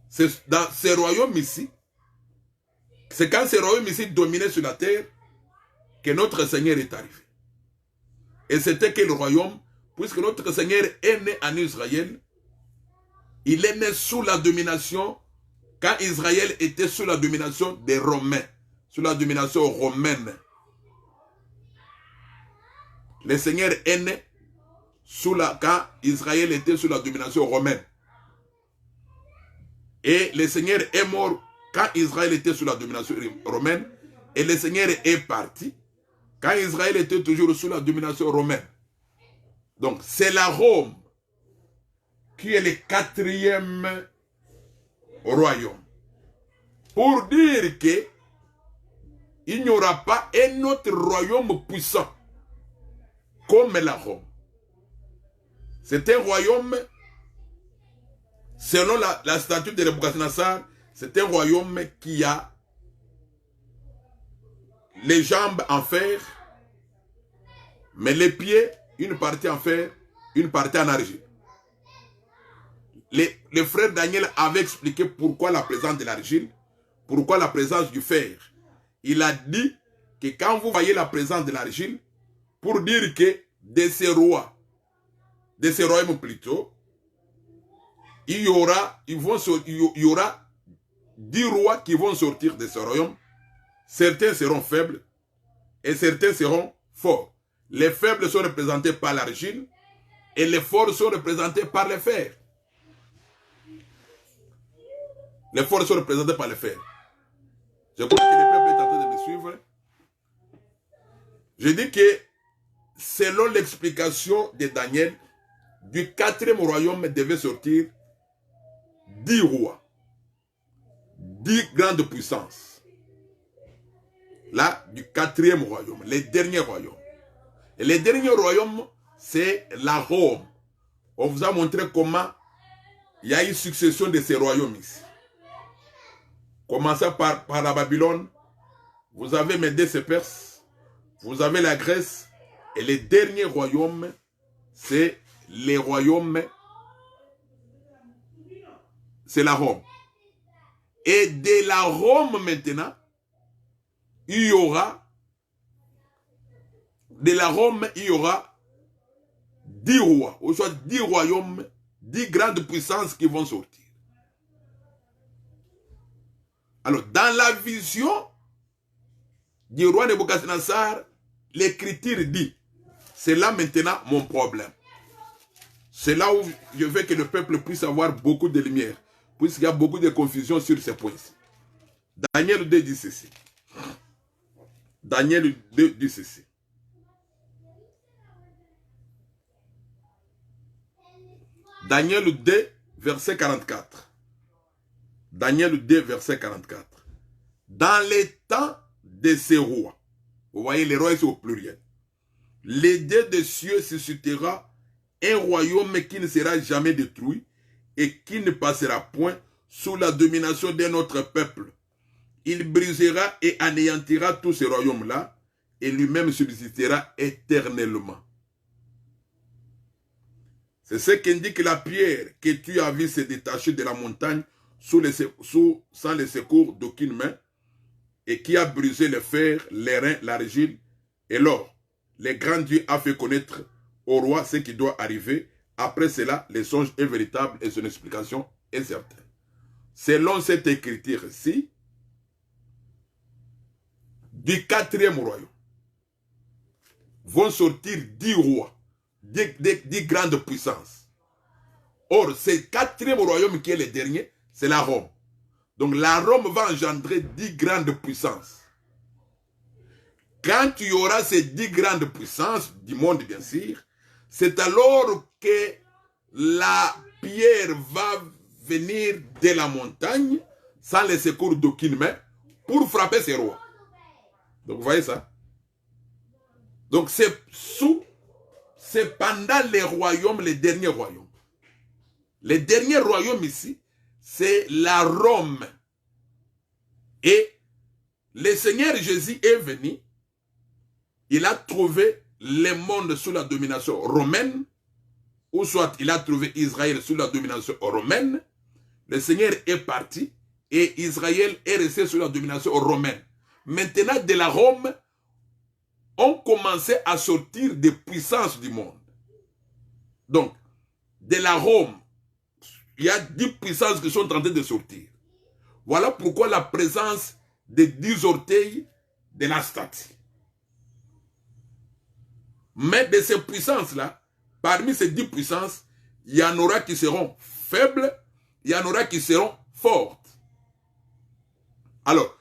C'est dans ce royaume ici, c'est quand ce royaume ici dominait sur la terre que notre Seigneur est arrivé. Et c'était quel royaume? Puisque notre Seigneur est né en Israël, il est né sous la domination, quand Israël était sous la domination des Romains, sous la domination romaine. Le Seigneur est né quand Israël était sous la domination romaine. Et le Seigneur est mort quand Israël était sous la domination romaine. Et le Seigneur est parti quand Israël était toujours sous la domination romaine. Donc, c'est la Rome qui est le 4e royaume. Pour dire que il n'y aura pas un autre royaume puissant comme la Rome. C'est un royaume, selon la statue de Nebuchadnezzar, c'est un royaume qui a les jambes en fer, mais les pieds, une partie en fer, une partie en argile. Le frère Daniel avait expliqué pourquoi la présence de l'argile, pourquoi la présence du fer. Il a dit que quand vous voyez la présence de l'argile, pour dire que de ces rois, de ces royaumes plutôt, il y aura 10 rois qui vont sortir de ce royaume. Certains seront faibles et certains seront forts. Les faibles sont représentés par l'argile et les forts sont représentés par le fer. Les forts sont représentés par le fer. Je crois que le peuple est en train de me suivre. Je dis que selon l'explication de Daniel, du 4e royaume devait sortir 10 rois, 10 grandes puissances. Là, du 4e royaume, les derniers royaumes. Et les derniers royaumes, c'est la Rome. On vous a montré comment il y a une succession de ces royaumes ici. Commençant par la Babylone, vous avez Médès et Perse, vous avez la Grèce, et les derniers royaumes, c'est les royaumes, c'est la Rome. Et de la Rome maintenant, il y aura, de la Rome, il y aura 10 rois, ou soit 10 royaumes, 10 grandes puissances qui vont sortir. Alors, dans la vision du roi Nebuchadnezzar, l'écriture dit, c'est là maintenant mon problème. C'est là où je veux que le peuple puisse avoir beaucoup de lumière, puisqu'il y a beaucoup de confusion sur ces points-ci. Daniel 2 dit ceci. Daniel 2 dit ceci. Daniel 2, verset 44. Daniel 2, verset 44. Dans les temps de ces rois, vous voyez les rois sont au pluriel, les dieux des cieux suscitera un royaume qui ne sera jamais détruit et qui ne passera point sous la domination d'un autre peuple. Il brisera et anéantira tous ces royaumes-là et lui-même subsistera éternellement. C'est ce qu'indique la pierre que tu as vu se détacher de la montagne sans le secours d'aucune main et qui a brisé le fer, l'airain, l'argile et l'or. Le grand Dieu a fait connaître au roi ce qui doit arriver. Après cela, le songe est véritable et son explication est certaine. Selon cette écriture-ci, du 4e royaume vont sortir 10 rois, 10 grandes puissances. Or, ce 4e royaume qui est le dernier, c'est la Rome. Donc la Rome va engendrer 10 grandes puissances. Quand tu auras ces 10 grandes puissances du monde, bien sûr, c'est alors que la pierre va venir de la montagne sans le secours d'aucune main pour frapper ces rois. Donc vous voyez ça? Donc c'est pendant les royaumes, les derniers royaumes. Les derniers royaumes ici, c'est la Rome. Et le Seigneur Jésus est venu, il a trouvé le monde sous la domination romaine, ou soit il a trouvé Israël sous la domination romaine. Le Seigneur est parti et Israël est resté sous la domination romaine. Maintenant, de la Rome, on commençait à sortir des puissances du monde. Donc, de la Rome, il y a 10 puissances qui sont en train de sortir. Voilà pourquoi la présence des 10 orteils de la statue. Mais de ces puissances-là, parmi ces 10 puissances, il y en aura qui seront faibles, il y en aura qui seront fortes. Alors,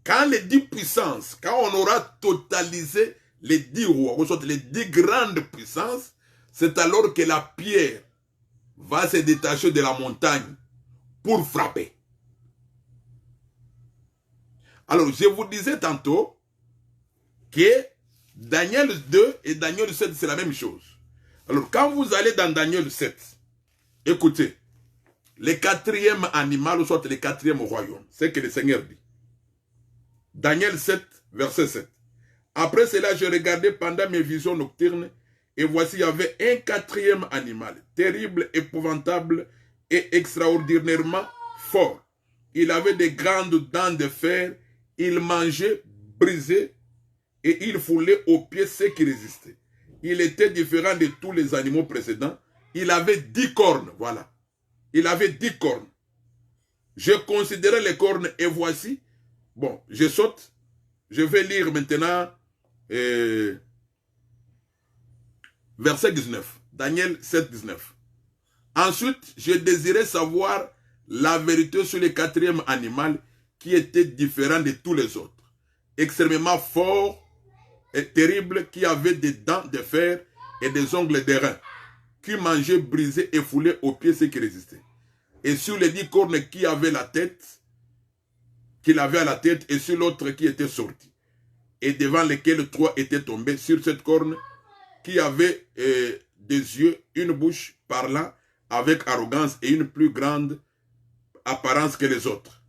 quand les 10 puissances, quand on aura totalisé les 10 rois, ou soit les 10 grandes puissances, c'est alors que la pierre va se détacher de la montagne pour frapper. Alors, je vous disais tantôt que Daniel 2 et Daniel 7, c'est la même chose. Alors, quand vous allez dans Daniel 7, écoutez, le 4e animal, ou soit le 4e royaume, c'est ce que le Seigneur dit. Daniel 7, verset 7. Après cela, je regardais pendant mes visions nocturnes, et voici, il y avait un 4e animal, terrible, épouvantable et extraordinairement fort. Il avait des grandes dents de fer, il mangeait, brisait, et il foulait aux pieds ceux qui résistaient. Il était différent de tous les animaux précédents. Il avait 10 cornes, voilà. Il avait 10 cornes. Je considérais les cornes et voici, bon, je saute, je vais lire maintenant verset 19, Daniel 7, 19. Ensuite, je désirais savoir la vérité sur le 4e animal qui était différent de tous les autres, extrêmement fort et terrible, qui avait des dents de fer et des ongles d'airain, qui mangeait, brisait et foulait aux pieds ceux qui résistaient. Et sur les 10 cornes qui avaient la tête, qu'il avait à la tête, et sur l'autre qui était sorti, et devant lesquels 3 étaient tombés, sur cette corne qui avait des yeux, une bouche parlant avec arrogance et une plus grande apparence que les autres.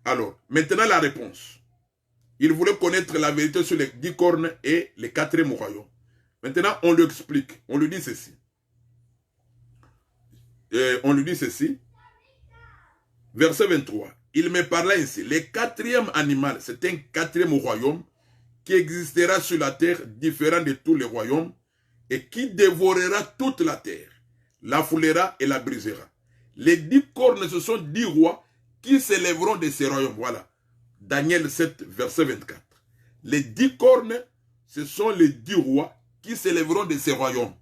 Alors, maintenant la réponse. Il voulait connaître la vérité sur les 10 cornes et les 4e royaume. Maintenant, on lui explique. On lui dit ceci. Verset 23. Il me parla ainsi. Le 4e animal, c'est un 4e royaume qui existera sur la terre, différent de tous les royaumes, et qui dévorera toute la terre, la foulera et la brisera. Les 10 cornes, ce sont 10 rois qui s'élèveront de ces royaumes. Voilà. Daniel 7, verset 24. Les 10 cornes, ce sont les 10 rois qui s'élèveront de ces royaumes.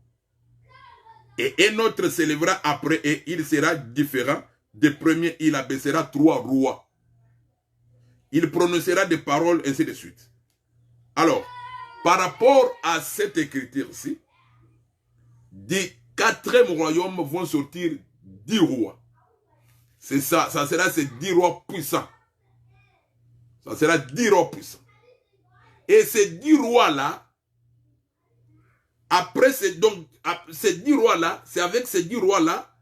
Et un autre s'élèvera après et il sera différent des premiers. Il abaissera 3 rois. Il prononcera des paroles, ainsi de suite. Alors, par rapport à cette écriture-ci, des 4e royaume vont sortir 10 rois. C'est ça, ça sera ces 10 rois puissants. Ça sera 10 rois puissants. Et ces 10 rois-là, après, ces 10 rois-là, c'est avec ces 10 rois-là,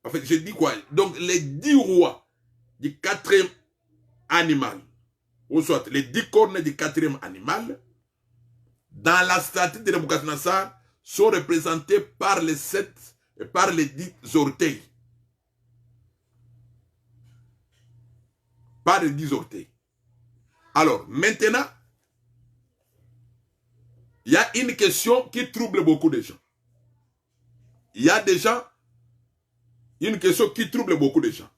en fait, je dis quoi? Donc, les 10 rois du 4e animal, ou soit les 10 cornes du 4e animal, dans la statue de Nebuchadnezzar, sont représentés par les 7 et par les 10 orteils. Par les 10 orteils. Alors, maintenant, il y a une question qui trouble beaucoup de gens. Il y a des gens, une question qui trouble beaucoup de gens.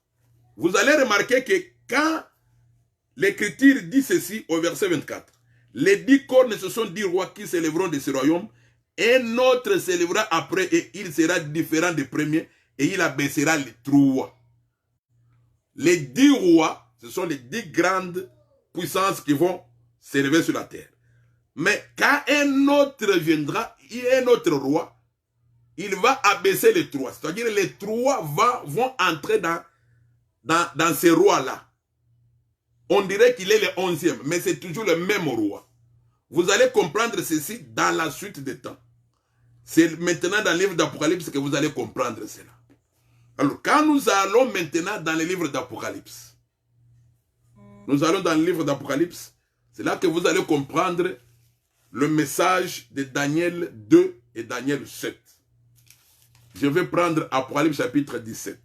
Vous allez remarquer que quand l'Écriture dit ceci au verset 24, les 10 cornes, ce sont 10 rois qui s'élèveront de ce royaume, un autre s'élèvera après et il sera différent des premiers et il abaissera les 3. Les 10 rois, ce sont les 10 grandes puissances qui vont s'élever sur la terre. Mais quand un autre viendra, il y a un autre roi, il va abaisser les 3. C'est-à-dire les 3 vont entrer dans ces rois-là. On dirait qu'il est le 11e, mais c'est toujours le même roi. Vous allez comprendre ceci dans la suite des temps. C'est maintenant dans le livre d'Apocalypse que vous allez comprendre cela. Alors, quand nous allons maintenant dans le livre d'Apocalypse, nous allons dans le livre d'Apocalypse, c'est là que vous allez comprendre le message de Daniel 2 et Daniel 7. Je vais prendre Apocalypse chapitre 17.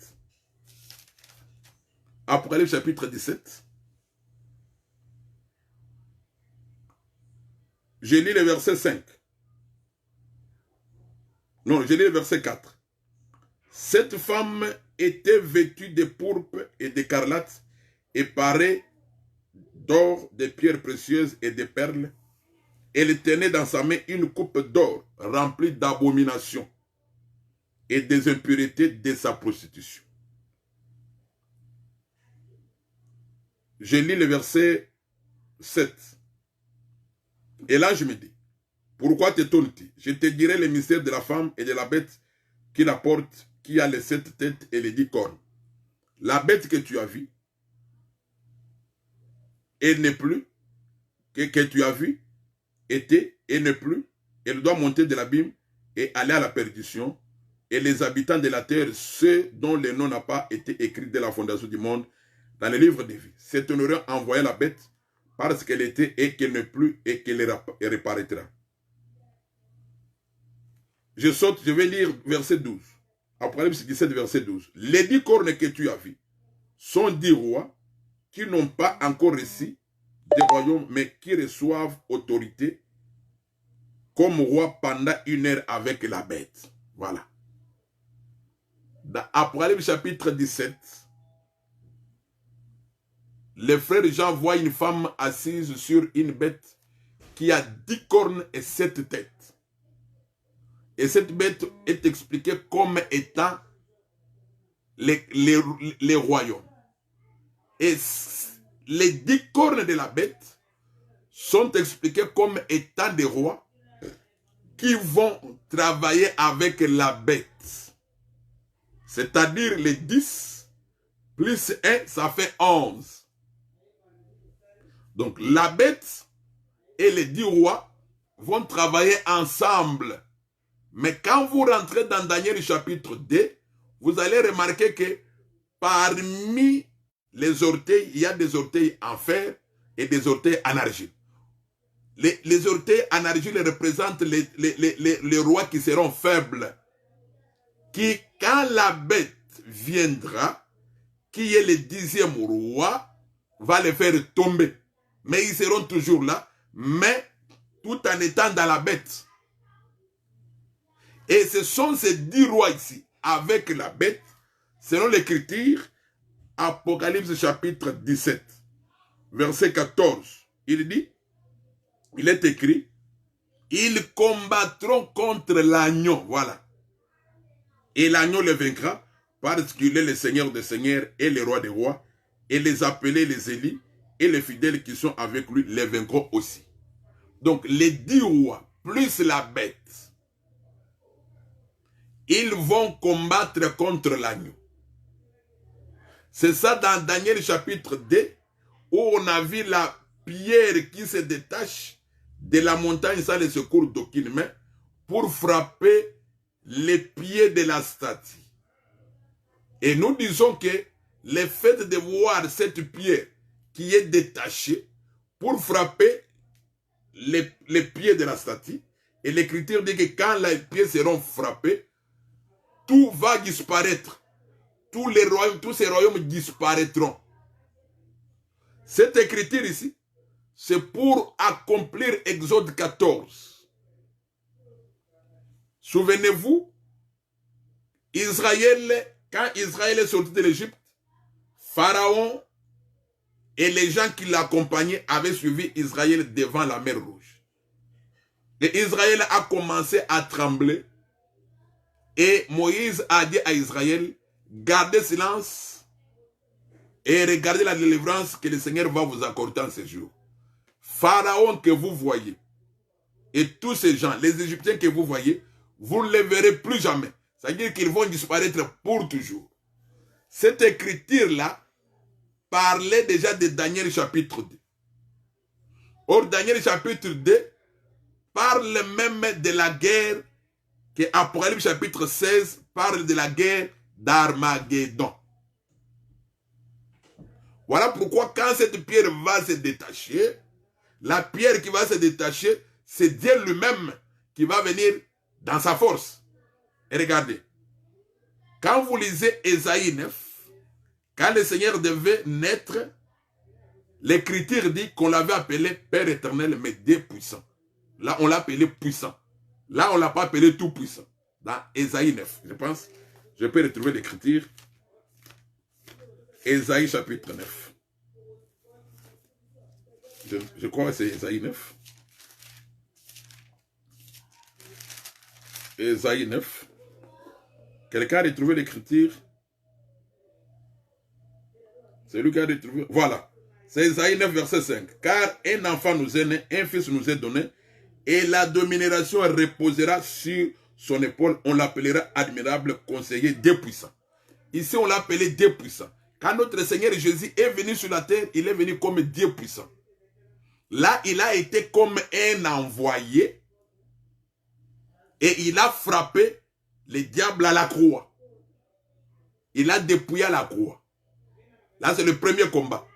Apocalypse chapitre 17. Je lis le verset 5. Non, je lis le verset 4. Cette femme était vêtue de pourpre et d'écarlate et parée d'or, de pierres précieuses et de perles. Elle tenait dans sa main une coupe d'or remplie d'abominations et des impuretés de sa prostitution. Je lis le verset 7. Et là, je me dis, pourquoi t'étonnes-tu? Je te dirai le mystère de la femme et de la bête qui la porte, qui a les 7 têtes et les 10 cornes. La bête que tu as vue, elle n'est plus, que tu as vue, était et n'est plus, elle doit monter de l'abîme et aller à la perdition. Et les habitants de la terre, ceux dont le nom n'a pas été écrit dès la fondation du monde, dans le livre de vie, s'étonneront en voyant la bête parce qu'elle était et qu'elle n'est plus et qu'elle reparaîtra. Je saute, je vais lire verset 12. Apocalypse 17, verset 12. Les 10 cornes que tu as vues sont 10 rois qui n'ont pas encore reçu des royaumes, mais qui reçoivent autorité comme roi pendant 1 heure avec la bête. Voilà. Dans Apocalypse chapitre 17, le frère Jean voit une femme assise sur une bête qui a 10 cornes et 7 têtes. Et cette bête est expliquée comme étant les royaumes. Et les 10 cornes de la bête sont expliquées comme étant des rois qui vont travailler avec la bête. C'est-à-dire les 10 plus 1, ça fait 11. Donc la bête et les 10 rois vont travailler ensemble. Mais quand vous rentrez dans Daniel chapitre 2, vous allez remarquer que parmi les orteils, il y a des orteils en fer et des orteils en argile. Les orteils en argile représentent les rois qui seront faibles. Qui, quand la bête viendra, qui est le 10e roi, va les faire tomber. Mais ils seront toujours là, mais tout en étant dans la bête. Et ce sont ces 10 rois ici, avec la bête, selon l'écriture, Apocalypse chapitre 17, verset 14. Il dit, il est écrit, ils combattront contre l'agneau, voilà. Et l'agneau les vaincra, parce qu'il est le Seigneur des seigneurs et le roi des rois, et les appelés, les élus, et les fidèles qui sont avec lui, les vaincront aussi. Donc les 10 rois, plus la bête, ils vont combattre contre l'agneau. C'est ça dans Daniel chapitre 2, où on a vu la pierre qui se détache de la montagne sans le secours d'aucune main, pour frapper les pieds de la statue. Et nous disons que le fait de voir cette pierre qui est détachée pour frapper les pieds de la statue, et l'écriture dit que quand les pieds seront frappés, tout va disparaître. Tous ces royaumes disparaîtront. Cette écriture ici, c'est pour accomplir Exode 14. Souvenez-vous, quand Israël est sorti de l'Égypte, Pharaon et les gens qui l'accompagnaient avaient suivi Israël devant la mer Rouge. Et Israël a commencé à trembler. Et Moïse a dit à Israël, gardez silence et regardez la délivrance que le Seigneur va vous accorder en ce jour. Pharaon que vous voyez et tous ces gens, les Égyptiens que vous voyez, vous ne les verrez plus jamais. C'est-à-dire qu'ils vont disparaître pour toujours. Cette écriture-là parlait déjà de Daniel chapitre 2. Or, Daniel chapitre 2 parle même de la guerre, que Apocalypse chapitre 16 parle de la guerre d'Armageddon. Voilà pourquoi quand cette pierre va se détacher, la pierre qui va se détacher, c'est Dieu lui-même qui va venir dans sa force. Et regardez, quand vous lisez Ésaïe 9, quand le Seigneur devait naître, l'Écriture dit qu'on l'avait appelé Père éternel, mais Dieu puissant. Là, on l'a appelé puissant. Là, on ne l'a pas appelé tout puissant. Dans Ésaïe 9, je pense, je peux retrouver l'Écriture. Ésaïe chapitre 9. Je crois que c'est Ésaïe 9. Ésaïe 9. Quelqu'un a retrouvé l'Écriture? C'est lui qui a retrouvé. Voilà. C'est Ésaïe 9, verset 5. Car un enfant nous est né, un fils nous est donné, et la domination reposera sur son épaule. On l'appellera admirable conseiller, Dieu puissant. Ici, on l'a appelé Dieu puissant. Quand notre Seigneur Jésus est venu sur la terre, il est venu comme Dieu puissant. Là, il a été comme un envoyé et il a frappé le diable à la croix. Il a dépouillé à la croix. Là, c'est le premier combat.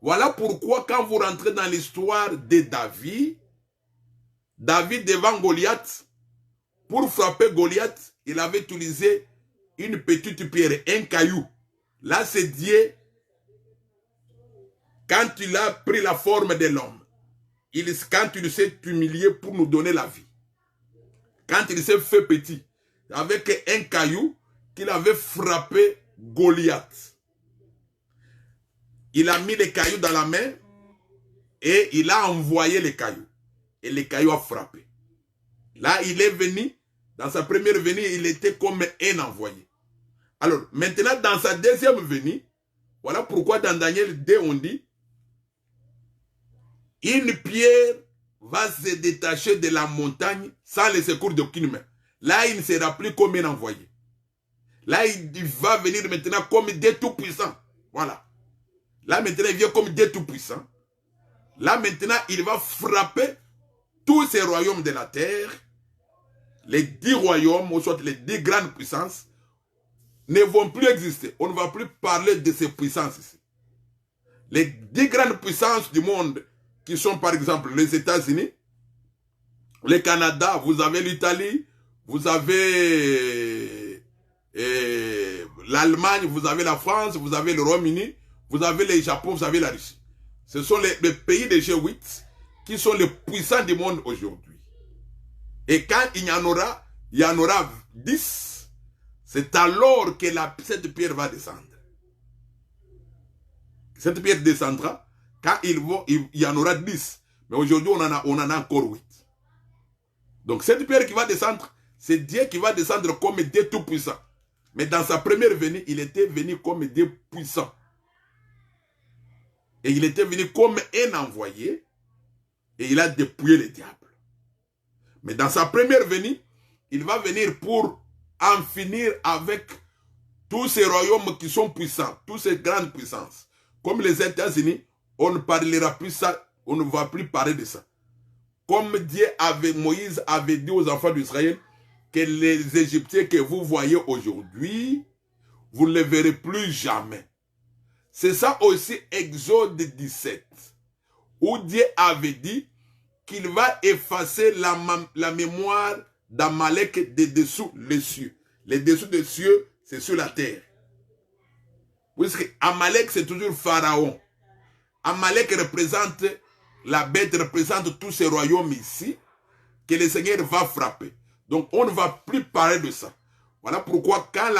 Voilà pourquoi quand vous rentrez dans l'histoire de David, David devant Goliath, pour frapper Goliath, il avait utilisé une petite pierre, un caillou. Là, c'est Dieu, quand il a pris la forme de l'homme, quand il s'est humilié pour nous donner la vie, quand il s'est fait petit, avec un caillou qu'il avait frappé Goliath. Il a mis les cailloux dans la main et il a envoyé les cailloux. Et les cailloux a frappé. Là, il est venu, dans sa première venue, il était comme un envoyé. Alors, maintenant, dans sa deuxième venue, voilà pourquoi dans Daniel 2, on dit, une pierre va se détacher de la montagne sans le secours d'aucune main. Là, il ne sera plus comme un envoyé. Là, il va venir maintenant comme Dieu tout-puissant. Voilà. Là, maintenant, il vient comme Dieu tout-puissant. Là, maintenant, il va frapper tous ces royaumes de la terre. Les 10 royaumes, ou soit les 10 grandes puissances, ne vont plus exister. On ne va plus parler de ces puissances ici. Les 10 grandes puissances du monde, qui sont par exemple les États-Unis, le Canada, vous avez l'Italie, vous avez l'Allemagne, vous avez la France, vous avez le Royaume-Uni, vous avez le Japon, vous avez la Russie. Ce sont les pays des G8 qui sont les puissants du monde aujourd'hui. Et quand il y en aura 10, c'est alors que cette pierre va descendre. Cette pierre descendra quand il y en aura 10. Mais aujourd'hui, on en a encore 8. Donc cette pierre qui va descendre, c'est Dieu qui va descendre comme Dieu tout puissant. Mais dans sa première venue, il était venu comme Dieu puissant. Et il était venu comme un envoyé. Et il a dépouillé le diable. Mais dans sa première venue, il va venir pour en finir avec tous ces royaumes qui sont puissants, toutes ces grandes puissances. Comme les États-Unis, on ne parlera plus ça, on ne va plus parler de ça. Comme Moïse avait dit aux enfants d'Israël, que les Égyptiens que vous voyez aujourd'hui, vous ne les verrez plus jamais. C'est ça aussi Exode 17, où Dieu avait dit qu'il va effacer la mémoire d'Amalek de dessous les cieux. Les dessous des cieux, c'est sur la terre. Puisque Amalek, c'est toujours Pharaon. Amalek représente, la bête représente tous ces royaumes ici, que le Seigneur va frapper. Donc on ne va plus parler de ça. Voilà pourquoi quand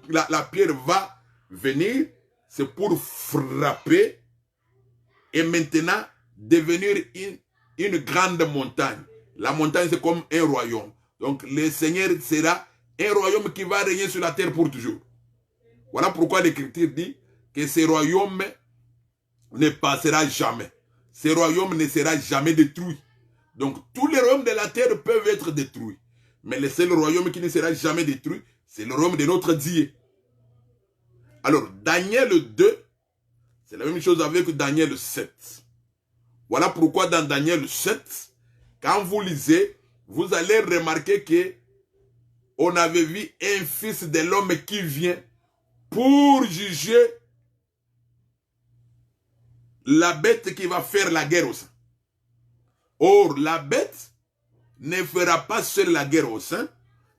la pierre va venir, c'est pour frapper et maintenant devenir une grande montagne. La montagne, c'est comme un royaume. Donc le Seigneur sera un royaume qui va régner sur la terre pour toujours. Voilà pourquoi l'Écriture dit que ce royaume ne passera jamais. Ce royaume ne sera jamais détruit. Donc tous les royaumes de la terre peuvent être détruits. Mais le seul royaume qui ne sera jamais détruit, c'est le royaume de notre Dieu. Alors, Daniel 2, c'est la même chose avec Daniel 7. Voilà pourquoi dans Daniel 7, quand vous lisez, vous allez remarquer que on avait vu un fils de l'homme qui vient pour juger la bête qui va faire la guerre au sein. Or, la bête ne fera pas seule la guerre au sein,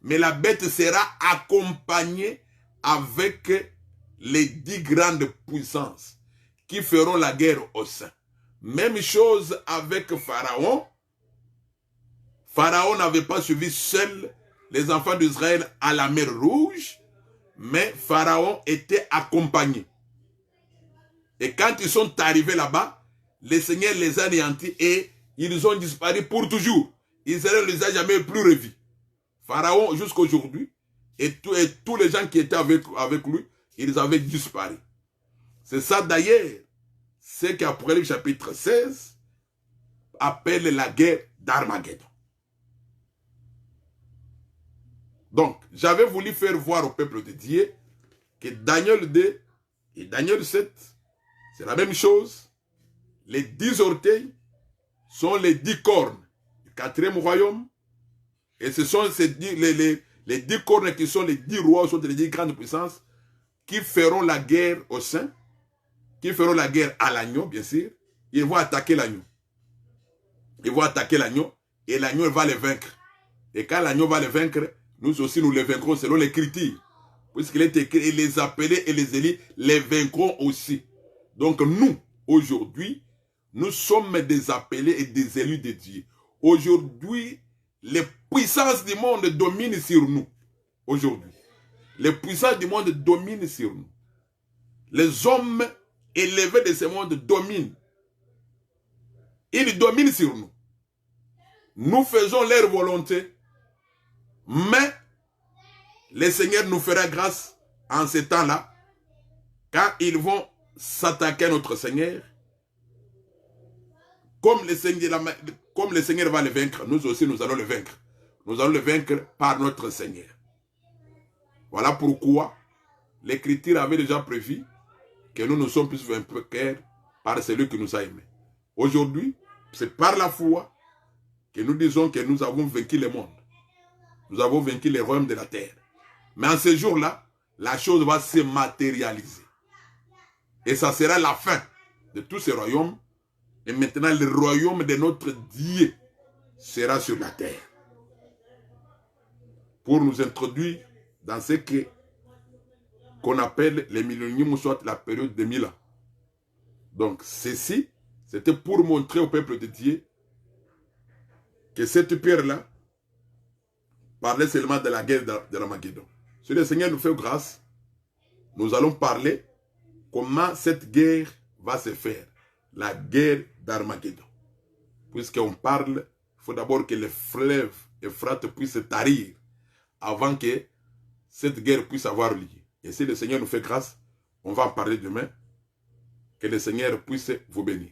mais la bête sera accompagnée avec les 10 grandes puissances qui feront la guerre au sein. Même chose avec Pharaon. Pharaon n'avait pas suivi seul les enfants d'Israël à la mer Rouge, mais Pharaon était accompagné. Et quand ils sont arrivés là-bas, le Seigneur les a anéantis et ils ont disparu pour toujours. Israël ne les a jamais plus revus. Pharaon, jusqu'à aujourd'hui, et tous les gens qui étaient avec lui, ils avaient disparu. C'est ça d'ailleurs, ce qu'Apocalypse chapitre 16 appelle la guerre d'Armageddon. Donc, j'avais voulu faire voir au peuple de Dieu que Daniel 2 et Daniel 7, c'est la même chose. Les 10 orteils sont les 10 cornes du 4e royaume. Et ce sont les 10 cornes qui sont les 10 rois, sont les 10 grandes puissances qui feront la guerre au sein, qui feront la guerre à l'agneau, bien sûr. Ils vont attaquer l'agneau. Ils vont attaquer l'agneau et l'agneau va les vaincre. Et quand l'agneau va les vaincre, nous aussi nous les vaincrons selon l'Écriture. Puisqu'il est écrit, et les appelés et les élus les vaincront aussi. Donc nous, aujourd'hui, nous sommes des appelés et des élus de Dieu. Aujourd'hui, les puissances du monde dominent sur nous. Aujourd'hui, les puissances du monde dominent sur nous. Les hommes élevés de ce monde dominent. Ils dominent sur nous. Nous faisons leur volonté, mais le Seigneur nous fera grâce en ce temps-là, quand ils vont s'attaquer à notre Seigneur. Comme le Seigneur va le vaincre, nous aussi nous allons le vaincre. Nous allons le vaincre par notre Seigneur. Voilà pourquoi l'Écriture avait déjà prévu que nous ne sommes plus vainqueurs par celui qui nous a aimés. Aujourd'hui, c'est par la foi que nous disons que nous avons vaincu le monde. Nous avons vaincu les royaumes de la terre. Mais en ce jour-là, la chose va se matérialiser. Et ça sera la fin de tous ces royaumes. Et maintenant, le royaume de notre Dieu sera sur la terre. Pour nous introduire dans ce qu'on appelle les milléniums, soit la période de 1000 ans. Donc, ceci, c'était pour montrer au peuple de Dieu que cette pierre-là parlait seulement de la guerre d'Armageddon. Si le Seigneur nous fait grâce, nous allons parler comment cette guerre va se faire. La guerre d'Armageddon. Puisqu'on parle, il faut d'abord que le fleuve Euphrate puisse tarir avant que cette guerre puisse avoir lieu. Et si le Seigneur nous fait grâce, on va en parler demain. Que le Seigneur puisse vous bénir.